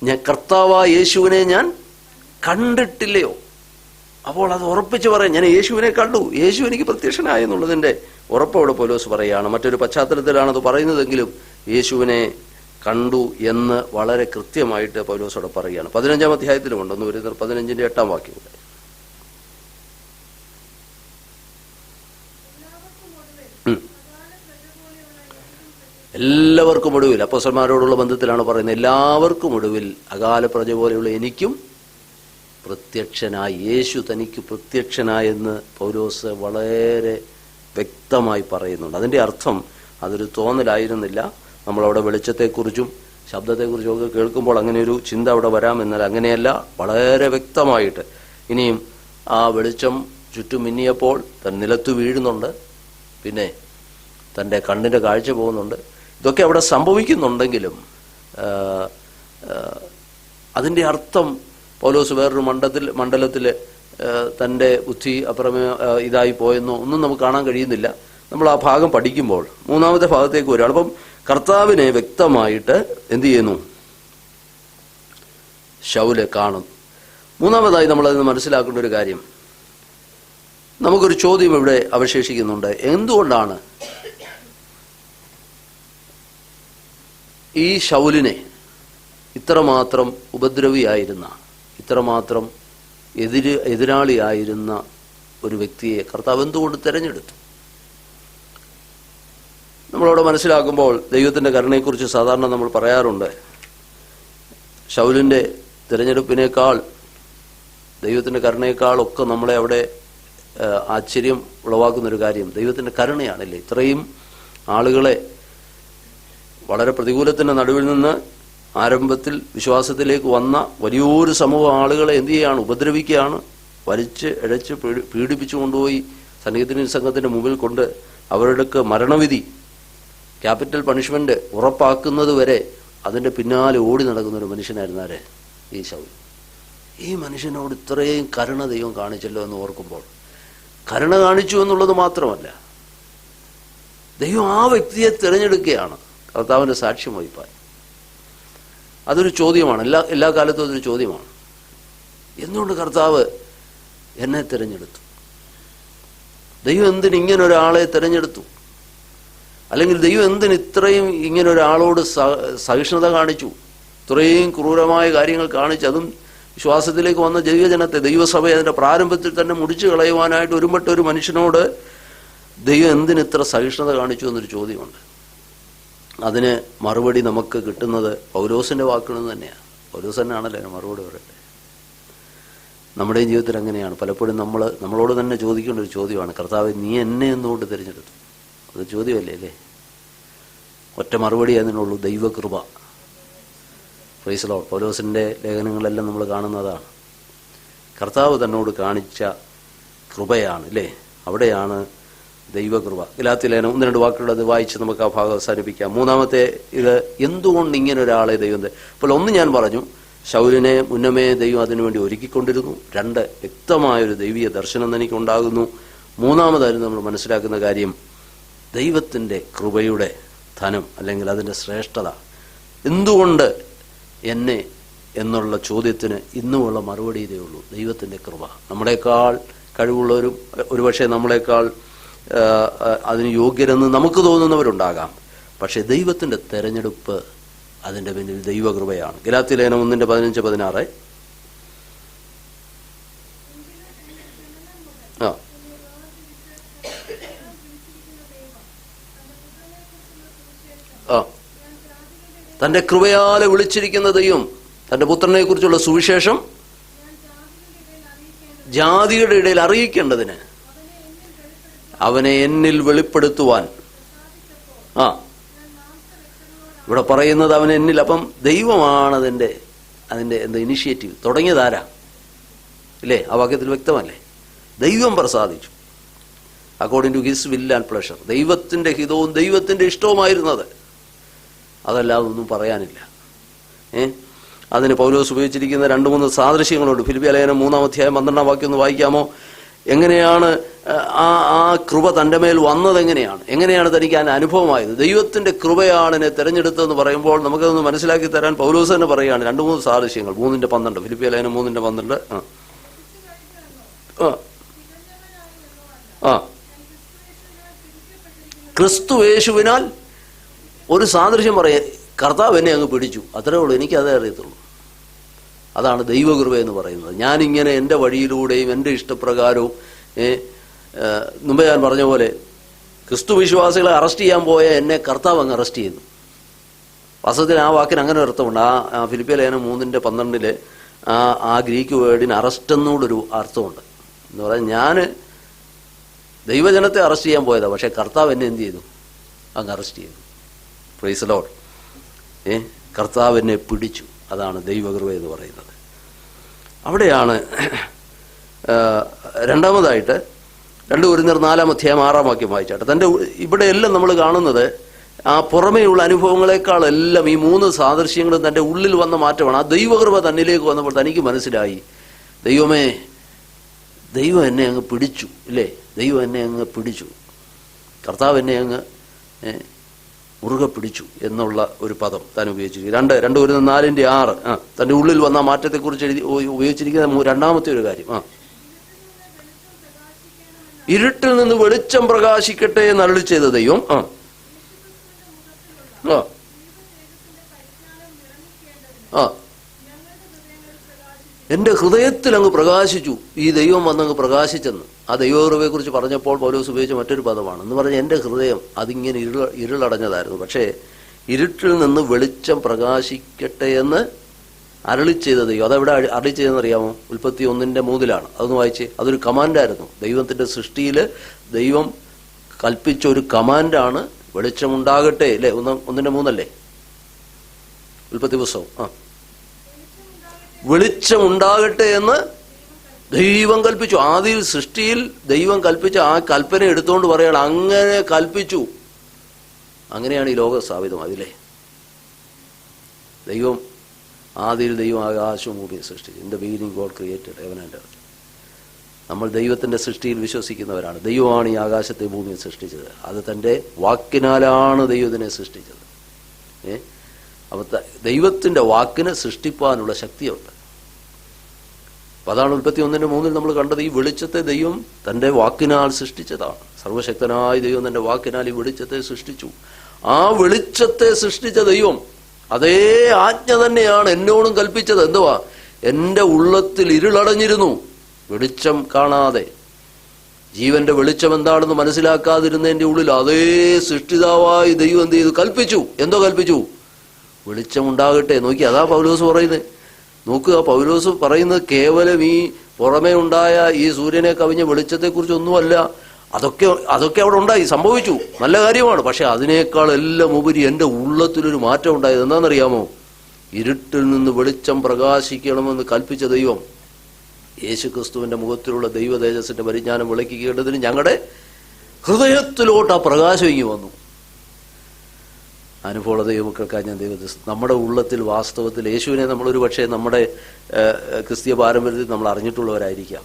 ഞാൻ കർത്താവായ യേശുവിനെ ഞാൻ കണ്ടിട്ടില്ലയോ? അപ്പോൾ അത് ഉറപ്പിച്ച് പറയാം, ഞാൻ യേശുവിനെ കണ്ടു, യേശു എനിക്ക് പ്രത്യക്ഷനായി എന്നുള്ളതിന്റെ ഉറപ്പോടെ പൗലോസ് പറയുകയാണ്. മറ്റൊരു പശ്ചാത്തലത്തിലാണ് അത് പറയുന്നതെങ്കിലും യേശുവിനെ കണ്ടു എന്ന് വളരെ കൃത്യമായിട്ട് പൗലോസോടെ പറയുകയാണ്. 15-ാം അധ്യായത്തിലുമുണ്ട്. 1 കൊരിന്ത്യർ 15-ന്റെ 8-ാം വാക്യം. എല്ലാവർക്കും ഒടുവിൽ, അപ്പോസ്തലന്മാരോടുള്ള ബന്ധത്തിലാണ് പറയുന്നത്, എല്ലാവർക്കും ഒടുവിൽ അകാല പ്രജ പോലെയുള്ള എനിക്കും പ്രത്യക്ഷനായി, യേശു തനിക്ക് പ്രത്യക്ഷനായെന്ന് പൗലോസ് വളരെ വ്യക്തമായി പറയുന്നുണ്ട്. അതിന്റെ അർത്ഥം അതൊരു തോന്നലായിരുന്നില്ല. നമ്മളവിടെ വെളിച്ചത്തെക്കുറിച്ചും ശബ്ദത്തെക്കുറിച്ചും ഒക്കെ കേൾക്കുമ്പോൾ അങ്ങനെ ഒരു ചിന്ത അവിടെ വരാം. എന്നാൽ അങ്ങനെയല്ല, വളരെ വ്യക്തമായിട്ട്. ഇനിയും ആ വെളിച്ചം ചുറ്റും മിന്നിയപ്പോൾ തൻ നിലത്തു വീഴുന്നുണ്ട്, പിന്നെ തൻ്റെ കണ്ണിന്റെ കാഴ്ച പോകുന്നുണ്ട്. ഇതൊക്കെ അവിടെ സംഭവിക്കുന്നുണ്ടെങ്കിലും അതിന്റെ അർത്ഥം പൗലോസ് വേറൊരു മണ്ഡലത്തിൽ തൻ്റെ ബുദ്ധി ഇതായി പോയെന്നോ ഒന്നും നമുക്ക് കാണാൻ കഴിയുന്നില്ല. നമ്മൾ ആ ഭാഗം പഠിക്കുമ്പോൾ 3-ാമത്തെ ഭാഗത്തേക്ക് വരികയാണ്. അപ്പം കർത്താവിനെ വ്യക്തമായിട്ട് എന്ത് ചെയ്യുന്നു? ശൗല് കാണും. 3-ാമതായി നമ്മളതിന് മനസ്സിലാക്കേണ്ട ഒരു കാര്യം, നമുക്കൊരു ചോദ്യം ഇവിടെ അവശേഷിക്കുന്നുണ്ട്. എന്തുകൊണ്ടാണ് ഈ ശൗലിനെ ഇത്രമാത്രം ഉപദ്രവിയായിരുന്ന, ഇത്രമാത്രം എതിരാളിയായിരുന്ന ഒരു വ്യക്തിയെ കർത്താവ് എന്തുകൊണ്ട് തിരഞ്ഞെടുത്തു? നമ്മളവിടെ മനസ്സിലാക്കുമ്പോൾ ദൈവത്തിന്റെ കരുണയെക്കുറിച്ച് സാധാരണ നമ്മൾ പറയാറുണ്ട്. ശൗലിന്റെ തിരഞ്ഞെടുപ്പിനേക്കാൾ ദൈവത്തിന്റെ കരുണയേക്കാളൊക്കെ നമ്മളെ അവിടെ ആശ്ചര്യം ഉളവാക്കുന്നൊരു കാര്യം ദൈവത്തിന്റെ കരുണയാണല്ലേ. ഇത്രയും ആളുകളെ വളരെ പ്രതികൂലത്തിന്റെ നടുവിൽ നിന്ന് ആരംഭത്തിൽ വിശ്വാസത്തിലേക്ക് വന്ന വലിയൊരു സമൂഹം ആളുകളെ എന്ത് ചെയ്യുകയാണ്? ഉപദ്രവിക്കുകയാണ്. വലിച്ച് ഇഴച്ച് പീഡിപ്പിച്ചു കൊണ്ടുപോയി സന്നിധിന്യ സംഘത്തിന്റെ മുമ്പിൽ കൊണ്ട് അവരുടെ മരണവിധി ക്യാപിറ്റൽ പണിഷ്മെന്റ് ഉറപ്പാക്കുന്നത് വരെ അതിൻ്റെ പിന്നാലെ ഓടി നടക്കുന്ന ഒരു മനുഷ്യനായിരുന്നു ആര്? ഈ ശൗൽ. ഈ മനുഷ്യനോട് ഇത്രയും കരുണ ദൈവം കാണിച്ചല്ലോ എന്ന് ഓർക്കുമ്പോൾ, കരുണ കാണിച്ചു എന്നുള്ളത് മാത്രമല്ല, ദൈവം ആ വ്യക്തിയെ തിരഞ്ഞെടുക്കുകയാണ് കർത്താവിൻ്റെ സാക്ഷ്യം വഹിപ്പാൻ. അതൊരു ചോദ്യമാണ്, എല്ലാ കാലത്തും അതൊരു ചോദ്യമാണ്. എന്തുകൊണ്ട് കർത്താവ് എന്നെ തിരഞ്ഞെടുത്തു? ദൈവം എന്തിന് ഇങ്ങനെ ഒരാളെ തിരഞ്ഞെടുത്തു? അല്ലെങ്കിൽ ദൈവം എന്തിന് ഇത്രയും ഇങ്ങനെ ഒരാളോട് സഹിഷ്ണുത കാണിച്ചു? ഇത്രയും ക്രൂരമായ കാര്യങ്ങൾ കാണിച്ചു, അതും വിശ്വാസത്തിലേക്ക് വന്ന ദൈവജനത്തെ, ദൈവസഭയെ അതിൻ്റെ പ്രാരംഭത്തിൽ തന്നെ മുടിച്ചു കളയുവാനായിട്ട് ഒരുമ്പെട്ട ഒരു മനുഷ്യനോട് ദൈവം എന്തിന് ഇത്ര സഹിഷ്ണുത കാണിച്ചു എന്നൊരു ചോദ്യമുണ്ട്. അതിന് മറുപടി നമുക്ക് കിട്ടുന്നത് പൗലോസിൻ്റെ വാക്കുകൾ തന്നെയാണ്. പൗലോസ് തന്നെയാണല്ലോ അതിന് മറുപടി പറയട്ടെ. നമ്മുടെയും ജീവിതത്തിൽ അങ്ങനെയാണ്. പലപ്പോഴും നമ്മളോട് തന്നെ ചോദിക്കേണ്ട ഒരു ചോദ്യമാണ്, കർത്താവ് നീ എന്നെ എന്തുകൊണ്ട് തിരഞ്ഞെടുത്തു? അത് ചോദ്യമല്ലേ അല്ലേ? ഒറ്റ മറുപടി അതിനുള്ളൂ, ദൈവകൃപ. Praise lord. പൗലോസിൻ്റെ ലേഖനങ്ങളെല്ലാം നമ്മൾ കാണുന്നതാണ്. കർത്താവ് തന്നോട് കാണിച്ച കൃപയാണ് അല്ലേ, അവിടെയാണ് ദൈവകൃപ. ഗലാത്യ ലേഖനം 1-2 വാക്കുകൾ അത് വായിച്ച് നമുക്ക് ആ ഭാഗം അവസാനിപ്പിക്കാം. മൂന്നാമത്തെ ഇത്, എന്തുകൊണ്ട് ഇങ്ങനെ ഒരാളെ ദൈവം. അപ്പോൾ ഒന്ന് ഞാൻ പറഞ്ഞു, ശൗലിനെ മുന്നമേ ദൈവം അതിനുവേണ്ടി ഒരുക്കിക്കൊണ്ടിരുന്നു. 2, വ്യക്തമായൊരു ദൈവീയ ദർശനം തനിക്കുണ്ടാകുന്നു. മൂന്നാമതായിരുന്നു നമ്മൾ മനസ്സിലാക്കുന്ന കാര്യം, ദൈവത്തിൻ്റെ കൃപയുടെ ധനം അല്ലെങ്കിൽ അതിൻ്റെ ശ്രേഷ്ഠത. എന്തുകൊണ്ട് എന്നെ എന്നുള്ള ചോദ്യത്തിന് ഇന്നുമുള്ള മറുപടി ഇതേ ഉള്ളൂ, ദൈവത്തിൻ്റെ കൃപ. നമ്മളെക്കാൾ കഴിവുള്ളവരും ഒരുപക്ഷെ നമ്മളെക്കാൾ അതിന് യോഗ്യരെന്ന് നമുക്ക് തോന്നുന്നവരുണ്ടാകാം. പക്ഷേ ദൈവത്തിൻ്റെ തെരഞ്ഞെടുപ്പ്, അതിൻ്റെ പിന്നിൽ ദൈവകൃപയാണ്. ഗലാത്യ ലേഖനം 1:15-16. തൻ്റെ കൃപയാലെ വിളിച്ചിരിക്കുന്ന ദൈവം തൻ്റെ പുത്രനെ കുറിച്ചുള്ള സുവിശേഷം ജാതികളുടെ ഇടയിൽ അറിയിക്കേണ്ടതിന് അവനെ എന്നിൽ വെളിപ്പെടുത്തുവാൻ. ഇവിടെ പറയുന്നത് അവൻ എന്നിൽ. അപ്പം ദൈവമാണ് അതിൻ്റെ എന്താ ഇനിഷ്യേറ്റീവ്. തുടങ്ങിയതാരാ ഇല്ലേ? ആ വാക്യത്തിൽ വ്യക്തമല്ലേ? ദൈവം പ്രസാദിച്ചു according to his will and pleasure. ദൈവത്തിൻ്റെ ഹിതവും ദൈവത്തിൻ്റെ ഇഷ്ടവുമായിരുന്നത്. അതല്ലാതെ ഒന്നും പറയാനില്ല. അതിന് പൗലോസ് ഉപയോഗിച്ചിരിക്കുന്ന 2-3 സാദൃശ്യങ്ങളുണ്ട്. ഫിലിപ്പിയ ലേഖനം 3-ാം വാക്യം ഒന്ന് വായിക്കാമോ? എങ്ങനെയാണ് ആ കൃപ തൻ്റെ മേൽ വന്നത്? എങ്ങനെയാണ് തനിക്ക് ആ അനുഭവമായത്? ദൈവത്തിൻ്റെ കൃപയാണ് എന്നെ തിരഞ്ഞെടുത്തതെന്ന് പറയുമ്പോൾ നമുക്കതൊന്ന് മനസ്സിലാക്കി തരാൻ പൗലോസ് തന്നെ പറയുകയാണ് 2-3 സാദൃശ്യങ്ങൾ. 3:12 ഫിലിപ്പിയ ലേഖനം 3:12. ക്രിസ്തു യേശുവിനാൽ ഒരു സാദൃശ്യം പറയാ, കർത്താവ് എന്നെ അങ്ങ് പിടിച്ചു, അത്രേ ഉള്ളൂ. എനിക്കതേ അറിയത്തുള്ളൂ. അതാണ് ദൈവകൃപ എന്ന് പറയുന്നത്. ഞാനിങ്ങനെ എൻ്റെ വഴിയിലൂടെയും എൻ്റെ ഇഷ്ടപ്രകാരവും മുമ്പ് ഞാൻ പറഞ്ഞ പോലെ ക്രിസ്തു വിശ്വാസികളെ അറസ്റ്റ് ചെയ്യാൻ പോയ എന്നെ കർത്താവ് അങ്ങ് അറസ്റ്റ് ചെയ്തു. വാസ്തവത്തിൽ ആ വാക്കിന് അങ്ങനെ ഒരു അർത്ഥമുണ്ട്. ആ ഫിലിപ്പിയ ലേഖനം 3:12 ആ ഗ്രീക്ക് വേർഡിന് അറസ്റ്റ് എന്നോടൊരു അർത്ഥമുണ്ട്. എന്ന് പറഞ്ഞാൽ ഞാൻ ദൈവജനത്തെ അറസ്റ്റ് ചെയ്യാൻ പോയതാണ്, പക്ഷേ കർത്താവ് എന്നെ എന്ത് ചെയ്തു? അങ്ങ് അറസ്റ്റ് ചെയ്തു. Praise lord. കർത്താവ് എന്നെ പിടിച്ചു. അതാണ് ദൈവകൃപ എന്ന് പറയുന്നത്. അവിടെയാണ് രണ്ടാമതായിട്ട് 2 കൊരിന്ത്യർ 4-ാം വാക്യം വായിച്ചാട്ടെ. തൻ്റെ ഇവിടെയെല്ലാം നമ്മൾ കാണുന്നത് ആ പുറമേയുള്ള അനുഭവങ്ങളെക്കാളെല്ലാം ഈ 3 സാദൃശ്യങ്ങളും തൻ്റെ ഉള്ളിൽ വന്ന മാറ്റമാണ്. ആ ദൈവകൃപ തന്നിലേക്ക് വന്നപ്പോൾ തനിക്ക് മനസ്സിലായി, ദൈവമേ, ദൈവം എന്നെ അങ്ങ് പിടിച്ചു ഇല്ലേ? ദൈവം എന്നെ അങ്ങ് പിടിച്ചു, കർത്താവ് എന്നെ അങ്ങ് മുറുകെ പിടിച്ചു എന്നുള്ള ഒരു പദം താൻ ഉപയോഗിച്ചിരിക്കുന്നു. 2 കൊരിന്ത്യർ 4:6 തൻ്റെ ഉള്ളിൽ വന്ന മാറ്റത്തെക്കുറിച്ച് ഉപയോഗിച്ചിരിക്കുന്ന രണ്ടാമത്തെ ഒരു കാര്യം. ഇരുട്ടിൽ നിന്ന് വെളിച്ചം പ്രകാശിക്കട്ടെ എന്ന് അരുളി ചെയ്ത ദൈവം എൻ്റെ ഹൃദയത്തിൽ അങ്ങ് പ്രകാശിച്ചു. ഈ ദൈവം വന്നങ്ങ് പ്രകാശിച്ചെന്ന് ആ ദൈവകൃപയെ കുറിച്ച് പറഞ്ഞപ്പോൾ പൗലോസ് ഉപയോഗിച്ച മറ്റൊരു പദമാണ്. എന്ന് പറഞ്ഞാൽ എൻ്റെ ഹൃദയം അതിങ്ങനെ ഇരുളടഞ്ഞതായിരുന്നു. പക്ഷേ ഇരുട്ടിൽ നിന്ന് വെളിച്ചം പ്രകാശിക്കട്ടെ എന്ന് അരുളി ചെയ്ത ദൈവം. അതെവിടെ അരുളി ചെയ്തെന്ന് അറിയാമോ? ഉൽപ്പത്തി 1:3 അതൊന്ന് വായിച്ചേ. അതൊരു കമാൻഡായിരുന്നു. ദൈവത്തിൻ്റെ സൃഷ്ടിയിൽ ദൈവം കൽപ്പിച്ച ഒരു കമാൻഡാണ് വെളിച്ചമുണ്ടാകട്ടെ അല്ലേ? 1:3 ഉൽപ്പത്തി പുസ്തകം. വെളിച്ചമുണ്ടാകട്ടെ എന്ന് ദൈവം കൽപ്പിച്ചു. ആദ്യ സൃഷ്ടിയിൽ ദൈവം കൽപ്പിച്ച ആ കൽപ്പന എടുത്തുകൊണ്ട് പറയണം, അങ്ങനെ കൽപ്പിച്ചു. അങ്ങനെയാണ് ഈ ലോകം സ്ഥാപിതമായതില്ലേ. ദൈവം ആദിയിൽ ദൈവം ആകാശവും ഭൂമിയെ സൃഷ്ടിച്ചു. In the beginning God created heaven and earth. നമ്മൾ ദൈവത്തിൻ്റെ സൃഷ്ടിയിൽ വിശ്വസിക്കുന്നവരാണ്. ദൈവമാണ് ഈ ആകാശത്തെ ഭൂമിയെ സൃഷ്ടിച്ചത്. അത് തൻ്റെ വാക്കിനാലാണ് ദൈവത്തിനെ സൃഷ്ടിച്ചത്. അപ്പം ദൈവത്തിൻ്റെ വാക്കിനെ സൃഷ്ടിപ്പാനുള്ള ശക്തിയുണ്ട്. അപ്പം അതാണ് 31:3 നമ്മൾ കണ്ടത്. ഈ വെളിച്ചത്തെ ദൈവം തൻ്റെ വാക്കിനാൽ സൃഷ്ടിച്ചതാണ്. സർവശക്തനായ ദൈവം തൻ്റെ വാക്കിനാൽ ഈ വെളിച്ചത്തെ സൃഷ്ടിച്ചു. ആ വെളിച്ചത്തെ സൃഷ്ടിച്ച ദൈവം അതേ ആജ്ഞ തന്നെയാണ് എന്നോടും കൽപ്പിച്ചത്. എന്തുവാ? എൻ്റെ ഉള്ളത്തിൽ ഇരുളടഞ്ഞിരുന്നു, വെളിച്ചം കാണാതെ. ജീവന്റെ വെളിച്ചം എന്താണെന്ന് മനസ്സിലാക്കാതിരുന്നതിൻ്റെ ഉള്ളിൽ അതേ സൃഷ്ടിതാവായി ദൈവം എന്ത് ചെയ്തു? കൽപ്പിച്ചു. എന്തോ കൽപ്പിച്ചു? വെളിച്ചം ഉണ്ടാകട്ടെ. നോക്കി, അതാ പൗലോസ് പറയുന്നത്. നോക്കുക, പൗലോസ് പറയുന്നത് കേവലം ഈ പുറമേ ഉണ്ടായ ഈ സൂര്യനെ കവിഞ്ഞ വെളിച്ചത്തെക്കുറിച്ചൊന്നുമല്ല. അതൊക്കെ അവിടെ ഉണ്ടായി, സംഭവിച്ചു, നല്ല കാര്യമാണ്. പക്ഷെ അതിനേക്കാൾ എല്ലാം ഉപരി എൻ്റെ ഉള്ളത്തിലൊരു മാറ്റം ഉണ്ടായത് എന്താണെന്നറിയാമോ? ഇരുട്ടിൽ നിന്ന് വെളിച്ചം പ്രകാശിക്കണമെന്ന് കൽപ്പിച്ച ദൈവം യേശുക്രിസ്തുവിന്റെ മുഖത്തിലുള്ള ദൈവ തേജസ്സിന്റെ പരിജ്ഞാനം വിളക്കിക്കേണ്ടതിന് ഞങ്ങളുടെ ഹൃദയത്തിലോട്ട് ആ പ്രകാശം ഇങ്ങി വന്നു. അനുഭവമുള്ള ദൈവമക്കൾക്കായി ഞാൻ ദൈവത്തെ, നമ്മുടെ ഉള്ളത്തിൽ വാസ്തവത്തിൽ യേശുവിനെ നമ്മളൊരു പക്ഷേ നമ്മുടെ ക്രിസ്തീയ പാരമ്പര്യത്തിൽ നമ്മൾ അറിഞ്ഞിട്ടുള്ളവരായിരിക്കാം.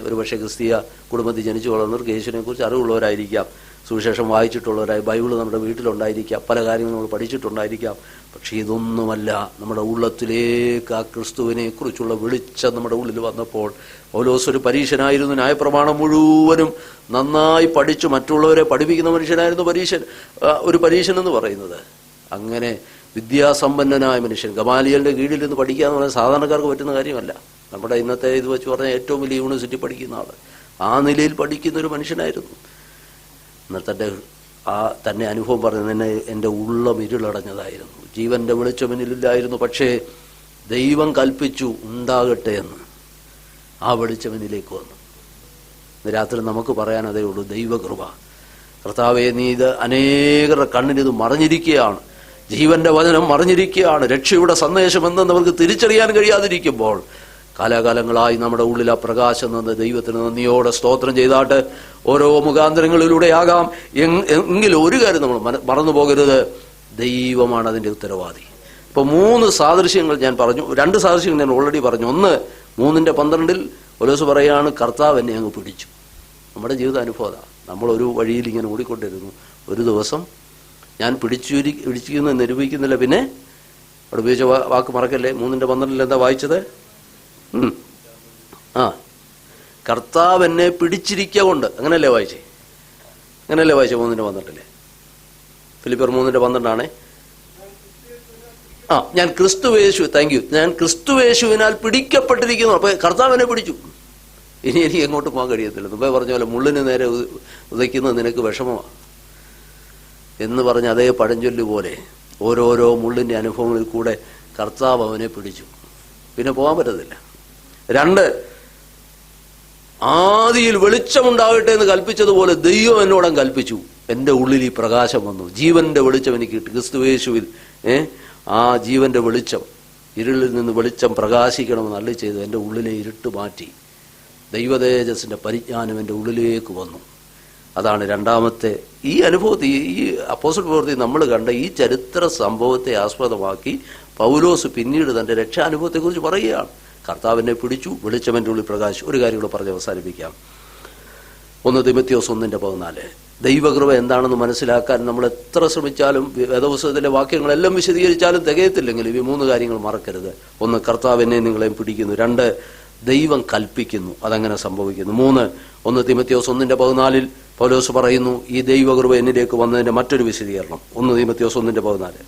ഒരു പക്ഷേ ക്രിസ്തീയ കുടുംബത്തിൽ ജനിച്ചു വളർന്നവർക്ക് യേശുവിനെ കുറിച്ച് അറിവുള്ളവരായിരിക്കാം. സുവിശേഷം വായിച്ചിട്ടുള്ളവരായി, ബൈബിൾ നമ്മുടെ വീട്ടിലുണ്ടായിരിക്കാം, പല കാര്യങ്ങളും നമ്മൾ പഠിച്ചിട്ടുണ്ടായിരിക്കാം. പക്ഷേ ഇതൊന്നുമല്ല, നമ്മുടെ ഉള്ളത്തിലേക്ക് ആ ക്രിസ്തുവിനെ കുറിച്ചുള്ള വെളിച്ചം നമ്മുടെ ഉള്ളിൽ വന്നപ്പോൾ, പൗലോസ് ഒരു പരീശനായിരുന്നു. ന്യായപ്രമാണം മുഴുവനും നന്നായി പഠിച്ചു മറ്റുള്ളവരെ പഠിപ്പിക്കുന്ന മനുഷ്യനായിരുന്നു ഒരു പരീശൻ എന്ന് പറയുന്നത്. അങ്ങനെ വിദ്യാസമ്പന്നനായ മനുഷ്യൻ, ഗമാലിയലിന്റെ കീഴിൽ നിന്ന് പഠിക്കുക എന്ന് പറഞ്ഞാൽ സാധാരണക്കാർക്ക് പറ്റുന്ന കാര്യമല്ല. നമ്മുടെ ഇന്നത്തെ ഇത് വെച്ച് പറഞ്ഞാൽ ഏറ്റവും വലിയ യൂണിവേഴ്സിറ്റി പഠിക്കുന്ന ആള്, ആ നിലയിൽ പഠിക്കുന്ന ഒരു മനുഷ്യനായിരുന്നു. എന്നാൽ തന്നെ അനുഭവം പറഞ്ഞത്, എൻ്റെ ഉള്ളം ഇരുളടഞ്ഞതായിരുന്നു, ജീവന്റെ വെളിച്ചം എന്നിലില്ലായിരുന്നു. പക്ഷേ ദൈവം കൽപ്പിച്ചു ഉണ്ടാകട്ടെ എന്ന്. ആ വെളിച്ചം എന്നിലേക്ക് വന്നു. ഇന്ന് രാത്രി നമുക്ക് പറയാൻ അതേ ഉള്ളൂ, ദൈവകൃപ. കർത്താവേ, നീ ഇത് അനേകരുടെ കണ്ണിനിത് മറഞ്ഞിരിക്കുകയാണ്, ജീവന്റെ വചനം മറഞ്ഞിരിക്കുകയാണ്. രക്ഷയുടെ സന്ദേശം എന്തെന്ന് അവർക്ക് തിരിച്ചറിയാൻ കഴിയാതിരിക്കുമ്പോൾ കാലാകാലങ്ങളായി നമ്മുടെ ഉള്ളിൽ ആ പ്രകാശം നിന്ന് ദൈവത്തിന് നന്ദിയോടെ സ്തോത്രം ചെയ്താട്ട് ഓരോ മുഖാന്തരങ്ങളിലൂടെ ആകാം. എങ്കിലും ഒരു കാര്യം നമ്മൾ മറന്നു പോകരുത്, ദൈവമാണ് അതിൻ്റെ ഉത്തരവാദി. ഇപ്പോൾ 3 സാദൃശ്യങ്ങൾ ഞാൻ പറഞ്ഞു. 2 സാദൃശ്യങ്ങൾ ഞാൻ ഓൾറെഡി പറഞ്ഞു. ഒന്ന് 3:12 പൗലോസ് പറയാണ്, കർത്താവ് എന്നെ അങ്ങ് പിടിച്ചു. നമ്മുടെ ജീവിത അനുഭവം. നമ്മളൊരു വഴിയിൽ ഇങ്ങനെ ഓടിക്കൊണ്ടിരുന്നു. ഒരു ദിവസം ഞാൻ പിടിച്ചിരിക്കുന്നു നിരൂപിക്കുന്നില്ല. പിന്നെ അവിടെ ഉപയോഗിച്ച വാക്ക് മറക്കല്ലേ. 3:12 എന്താ വായിച്ചത്? കർത്താവ് എന്നെ പിടിച്ചിരിക്കുക കൊണ്ട്. അങ്ങനെയല്ലേ വായിച്ചേ? 3:12. ഫിലിപ്പിയർ 3:12 ഞാൻ ക്രിസ്തുവേശു, താങ്ക് യു, ഞാൻ ക്രിസ്തുവേശുവിനാൽ പിടിക്കപ്പെട്ടിരിക്കുന്നു. അപ്പൊ കർത്താവ് എന്നെ പിടിച്ചു. ഇനി എനിക്ക് എങ്ങോട്ട് പോകാൻ കഴിയത്തില്ല. മുമ്പേ പറഞ്ഞ പോലെ മുള്ളിന് നേരെ ഉദയ്ക്കുന്നത് നിനക്ക് വിഷമമാണ് എന്ന് പറഞ്ഞ അതേ പഴഞ്ചൊല്ല് പോലെ ഓരോരോ മുള്ളിന്റെ അനുഭവങ്ങളിൽ കൂടെ കർത്താവ് അവനെ പിടിച്ചു. പിന്നെ പോകാൻ പറ്റത്തില്ല. 2, ആദിയിൽ വെളിച്ചമുണ്ടാകട്ടെ എന്ന് കൽപ്പിച്ചതുപോലെ ദൈവം എന്നോടം കൽപ്പിച്ചു. എൻ്റെ ഉള്ളിൽ ഈ പ്രകാശം വന്നു, ജീവന്റെ വെളിച്ചം എനിക്ക് കിട്ടി. ക്രിസ്തുയേശുവിൽ ആ ജീവന്റെ വെളിച്ചം, ഇരുളിൽ നിന്ന് വെളിച്ചം പ്രകാശിക്കണമെന്ന് അരുളി ചെയ്തു. എൻ്റെ ഉള്ളിലെ ഇരുട്ട് മാറ്റി. ദൈവതേജസ്സിന്റെ പരിജ്ഞാനം എൻ്റെ ഉള്ളിലേക്ക് വന്നു. അതാണ് രണ്ടാമത്തെ ഈ അനുഭവത്തിൽ, ഈ അപ്പോസ്തല പ്രവൃത്തി നമ്മൾ കണ്ട ഈ ചരിത്ര സംഭവത്തെ ആസ്പദമാക്കി പൗലോസ് പിന്നീട് തൻ്റെ രക്ഷാനുഭവത്തെക്കുറിച്ച് പറയുകയാണ്. കർത്താവിനെ പിടിച്ചു, വെളിച്ചമെൻ്റെ ഉള്ളിൽ പ്രകാശിച്ചു. ഒരു കാര്യം കൂടെ പറഞ്ഞ് അവസാനിപ്പിക്കാം. 1 തിമോഥെയോസ് 1:14. ദൈവകൃപ എന്താണെന്ന് മനസ്സിലാക്കാൻ നമ്മൾ എത്ര ശ്രമിച്ചാലും വേദപുസ്തകത്തിലെ വാക്യങ്ങളെല്ലാം വിശദീകരിച്ചാലും തികയത്തില്ലെങ്കിലും ഈ 3 കാര്യങ്ങൾ മറക്കരുത്. 1, കർത്താവ് എന്നെ നിങ്ങളെയും പിടിക്കുന്നു. 2, ദൈവം കൽപ്പിക്കുന്നു, അതങ്ങനെ സംഭവിക്കുന്നു. 3, 1 തിമോഥെയോസ് 1:14 പൗലോസ് പറയുന്നു, ഈ ദൈവകൃപ എന്നിലേക്ക് വന്നതിന്റെ മറ്റൊരു വിശദീകരണം. 1 തിമോഥെയോസ് 1:14.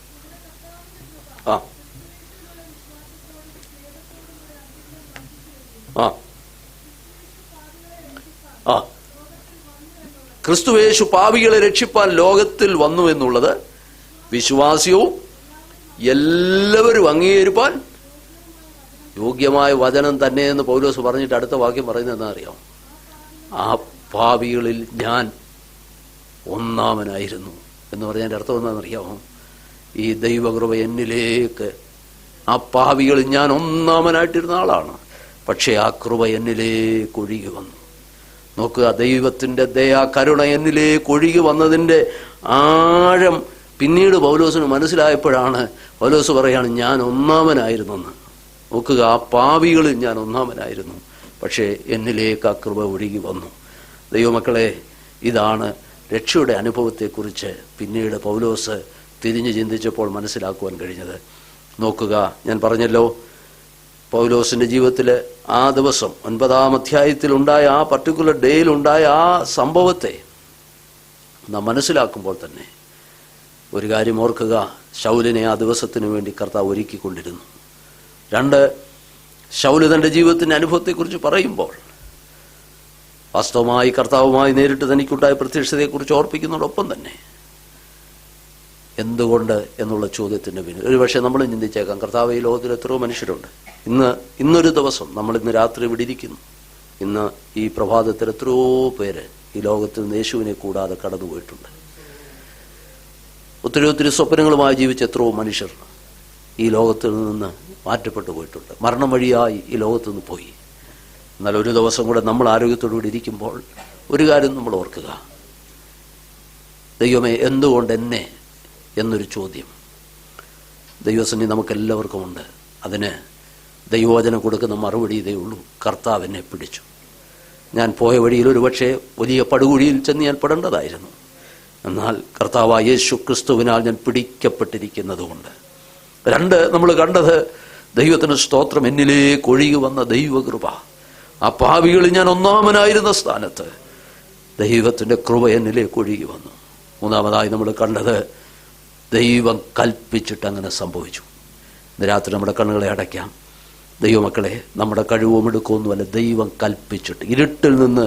ക്രിസ്തുയേശു പാപികളെ രക്ഷിപ്പാൻ ലോകത്തിൽ വന്നു എന്നുള്ളത് വിശ്വാസ്യവും എല്ലാവരും അംഗീകരിപ്പാൻ യോഗ്യമായ വചനം തന്നെ എന്ന് പൗലോസ് പറഞ്ഞിട്ട് അടുത്ത വാക്യം പറയുന്നത് എന്താ അറിയാമോ? ആ പാപികളിൽ ഞാൻ ഒന്നാമനായിരുന്നു എന്ന് പറഞ്ഞതിൻ്റെ അർത്ഥം എന്താണെന്നറിയാമോ? ഈ ദൈവകൃപ എന്നിലേക്ക്, ആ പാപികളിൽ ഞാൻ ഒന്നാമനായിട്ടിരുന്ന ആളാണ്. പക്ഷേ ആ കൃപ എന്നിലേക്ക് ഒഴുകി വന്നു. നോക്കുക, ദൈവത്തിൻ്റെ ദയാ കരുണ എന്നിലേക്ക് ഒഴുകി വന്നതിൻ്റെ ആഴം പിന്നീട് പൗലോസിന് മനസ്സിലായപ്പോഴാണ് പൗലോസ് പറയാണ്, ഞാൻ ഒന്നാമനായിരുന്നെന്ന്. നോക്കുക, ആ പാപികളിൽ ഞാൻ ഒന്നാമനായിരുന്നു, പക്ഷേ എന്നിലേക്ക് ആ കൃപ ഒഴുകി വന്നു. ദൈവമക്കളെ, ഇതാണ് രക്ഷയുടെ അനുഭവത്തെക്കുറിച്ച് പിന്നീട് പൗലോസ് തിരിഞ്ഞു ചിന്തിച്ചപ്പോൾ മനസ്സിലാക്കുവാൻ കഴിഞ്ഞത്. നോക്കുക, ഞാൻ പറഞ്ഞല്ലോ, പൗലോസിന്റെ ജീവിതത്തിൽ ആ ദിവസം 9-ാം അധ്യായത്തിലുണ്ടായ ആ പർട്ടിക്കുലർ ഡേയിലുണ്ടായ ആ സംഭവത്തെ നാം മനസ്സിലാക്കുമ്പോൾ തന്നെ ഒരു കാര്യം ഓർക്കുക, ശൗലിനെ ആ ദിവസത്തിനു വേണ്ടി കർത്താവ് ഒരുക്കിക്കൊണ്ടിരുന്നു. 2, ശൗല് തൻ്റെ ജീവിതത്തിൻ്റെ അനുഭവത്തെക്കുറിച്ച് പറയുമ്പോൾ വാസ്തവമായി കർത്താവുമായി നേരിട്ട് തനിക്കുണ്ടായ പ്രത്യക്ഷതയെക്കുറിച്ച് ഓർപ്പിക്കുന്നതോടൊപ്പം തന്നെ എന്തുകൊണ്ട് എന്നുള്ള ചോദ്യത്തിൻ്റെ പിന്നിൽ ഒരുപക്ഷെ നമ്മൾ ചിന്തിച്ചേക്കാം, കർത്താവ് ഈ ലോകത്തിൽ എത്രയോ മനുഷ്യരുണ്ട്. ഇന്നൊരു ദിവസം നമ്മളിന്ന് രാത്രി ഇവിടെ ഇരിക്കുന്നു. ഇന്ന് ഈ പ്രഭാതത്തിൽ എത്രയോ പേര് ഈ ലോകത്തിൽ നിന്ന് യേശുവിനെ കൂടാതെ കടന്നുപോയിട്ടുണ്ട്. ഒത്തിരി സ്വപ്നങ്ങളുമായി ജീവിച്ച എത്രയോ മനുഷ്യർ ഈ ലോകത്തിൽ നിന്ന് മാറ്റപ്പെട്ടു പോയിട്ടുണ്ട്. മരണം വഴിയായി ഈ ലോകത്തു നിന്ന് പോയി. എന്നാൽ ഒരു ദിവസം കൂടെ നമ്മൾ ആരോഗ്യത്തോടുകൂടി ഇരിക്കുമ്പോൾ ഒരു കാര്യം നമ്മൾ ഓർക്കുക, ദൈവമേ എന്തുകൊണ്ട് എന്നെ എന്നൊരു ചോദ്യം ദൈവസന്നിധി നമുക്കെല്ലാവർക്കുമുണ്ട്. അതിന് ദൈവവചനം കൊടുക്കുന്ന മറുപടി ഇതേ ഉള്ളൂ, കർത്താവ് എന്നെ പിടിച്ചു. ഞാൻ പോയ വഴിയിൽ ഒരുപക്ഷെ വലിയ പടുകുഴിയിൽ ചെന്ന് ഞാൻ പെടേണ്ടതായിരുന്നു. എന്നാൽ കർത്താവായ യേശു ക്രിസ്തുവിനാൽ ഞാൻ പിടിക്കപ്പെട്ടിരിക്കുന്നതുകൊണ്ട്. 2, നമ്മൾ കണ്ടത് ദൈവത്തിന് സ്തോത്രം, എന്നിലേക്ക് ഒഴുകി വന്ന ദൈവകൃപ. ആ പാപികളിൽ ഞാൻ ഒന്നാമനായിരുന്ന സ്ഥാനത്ത് ദൈവത്തിൻ്റെ കൃപ എന്നിലേക്ക് ഒഴുകി വന്നു. 3-ാമതായി നമ്മൾ കണ്ടത് ദൈവം കൽപ്പിച്ചിട്ട് അങ്ങനെ സംഭവിച്ചു. ഇന്ന് രാത്രി നമ്മുടെ കണ്ണുകളെ അടയ്ക്കാം. ദൈവമക്കളെ, നമ്മുടെ കഴിവും എടുക്കുമൊന്നുമല്ല, ദൈവം കൽപ്പിച്ചിട്ട് ഇരുട്ടിൽ നിന്ന്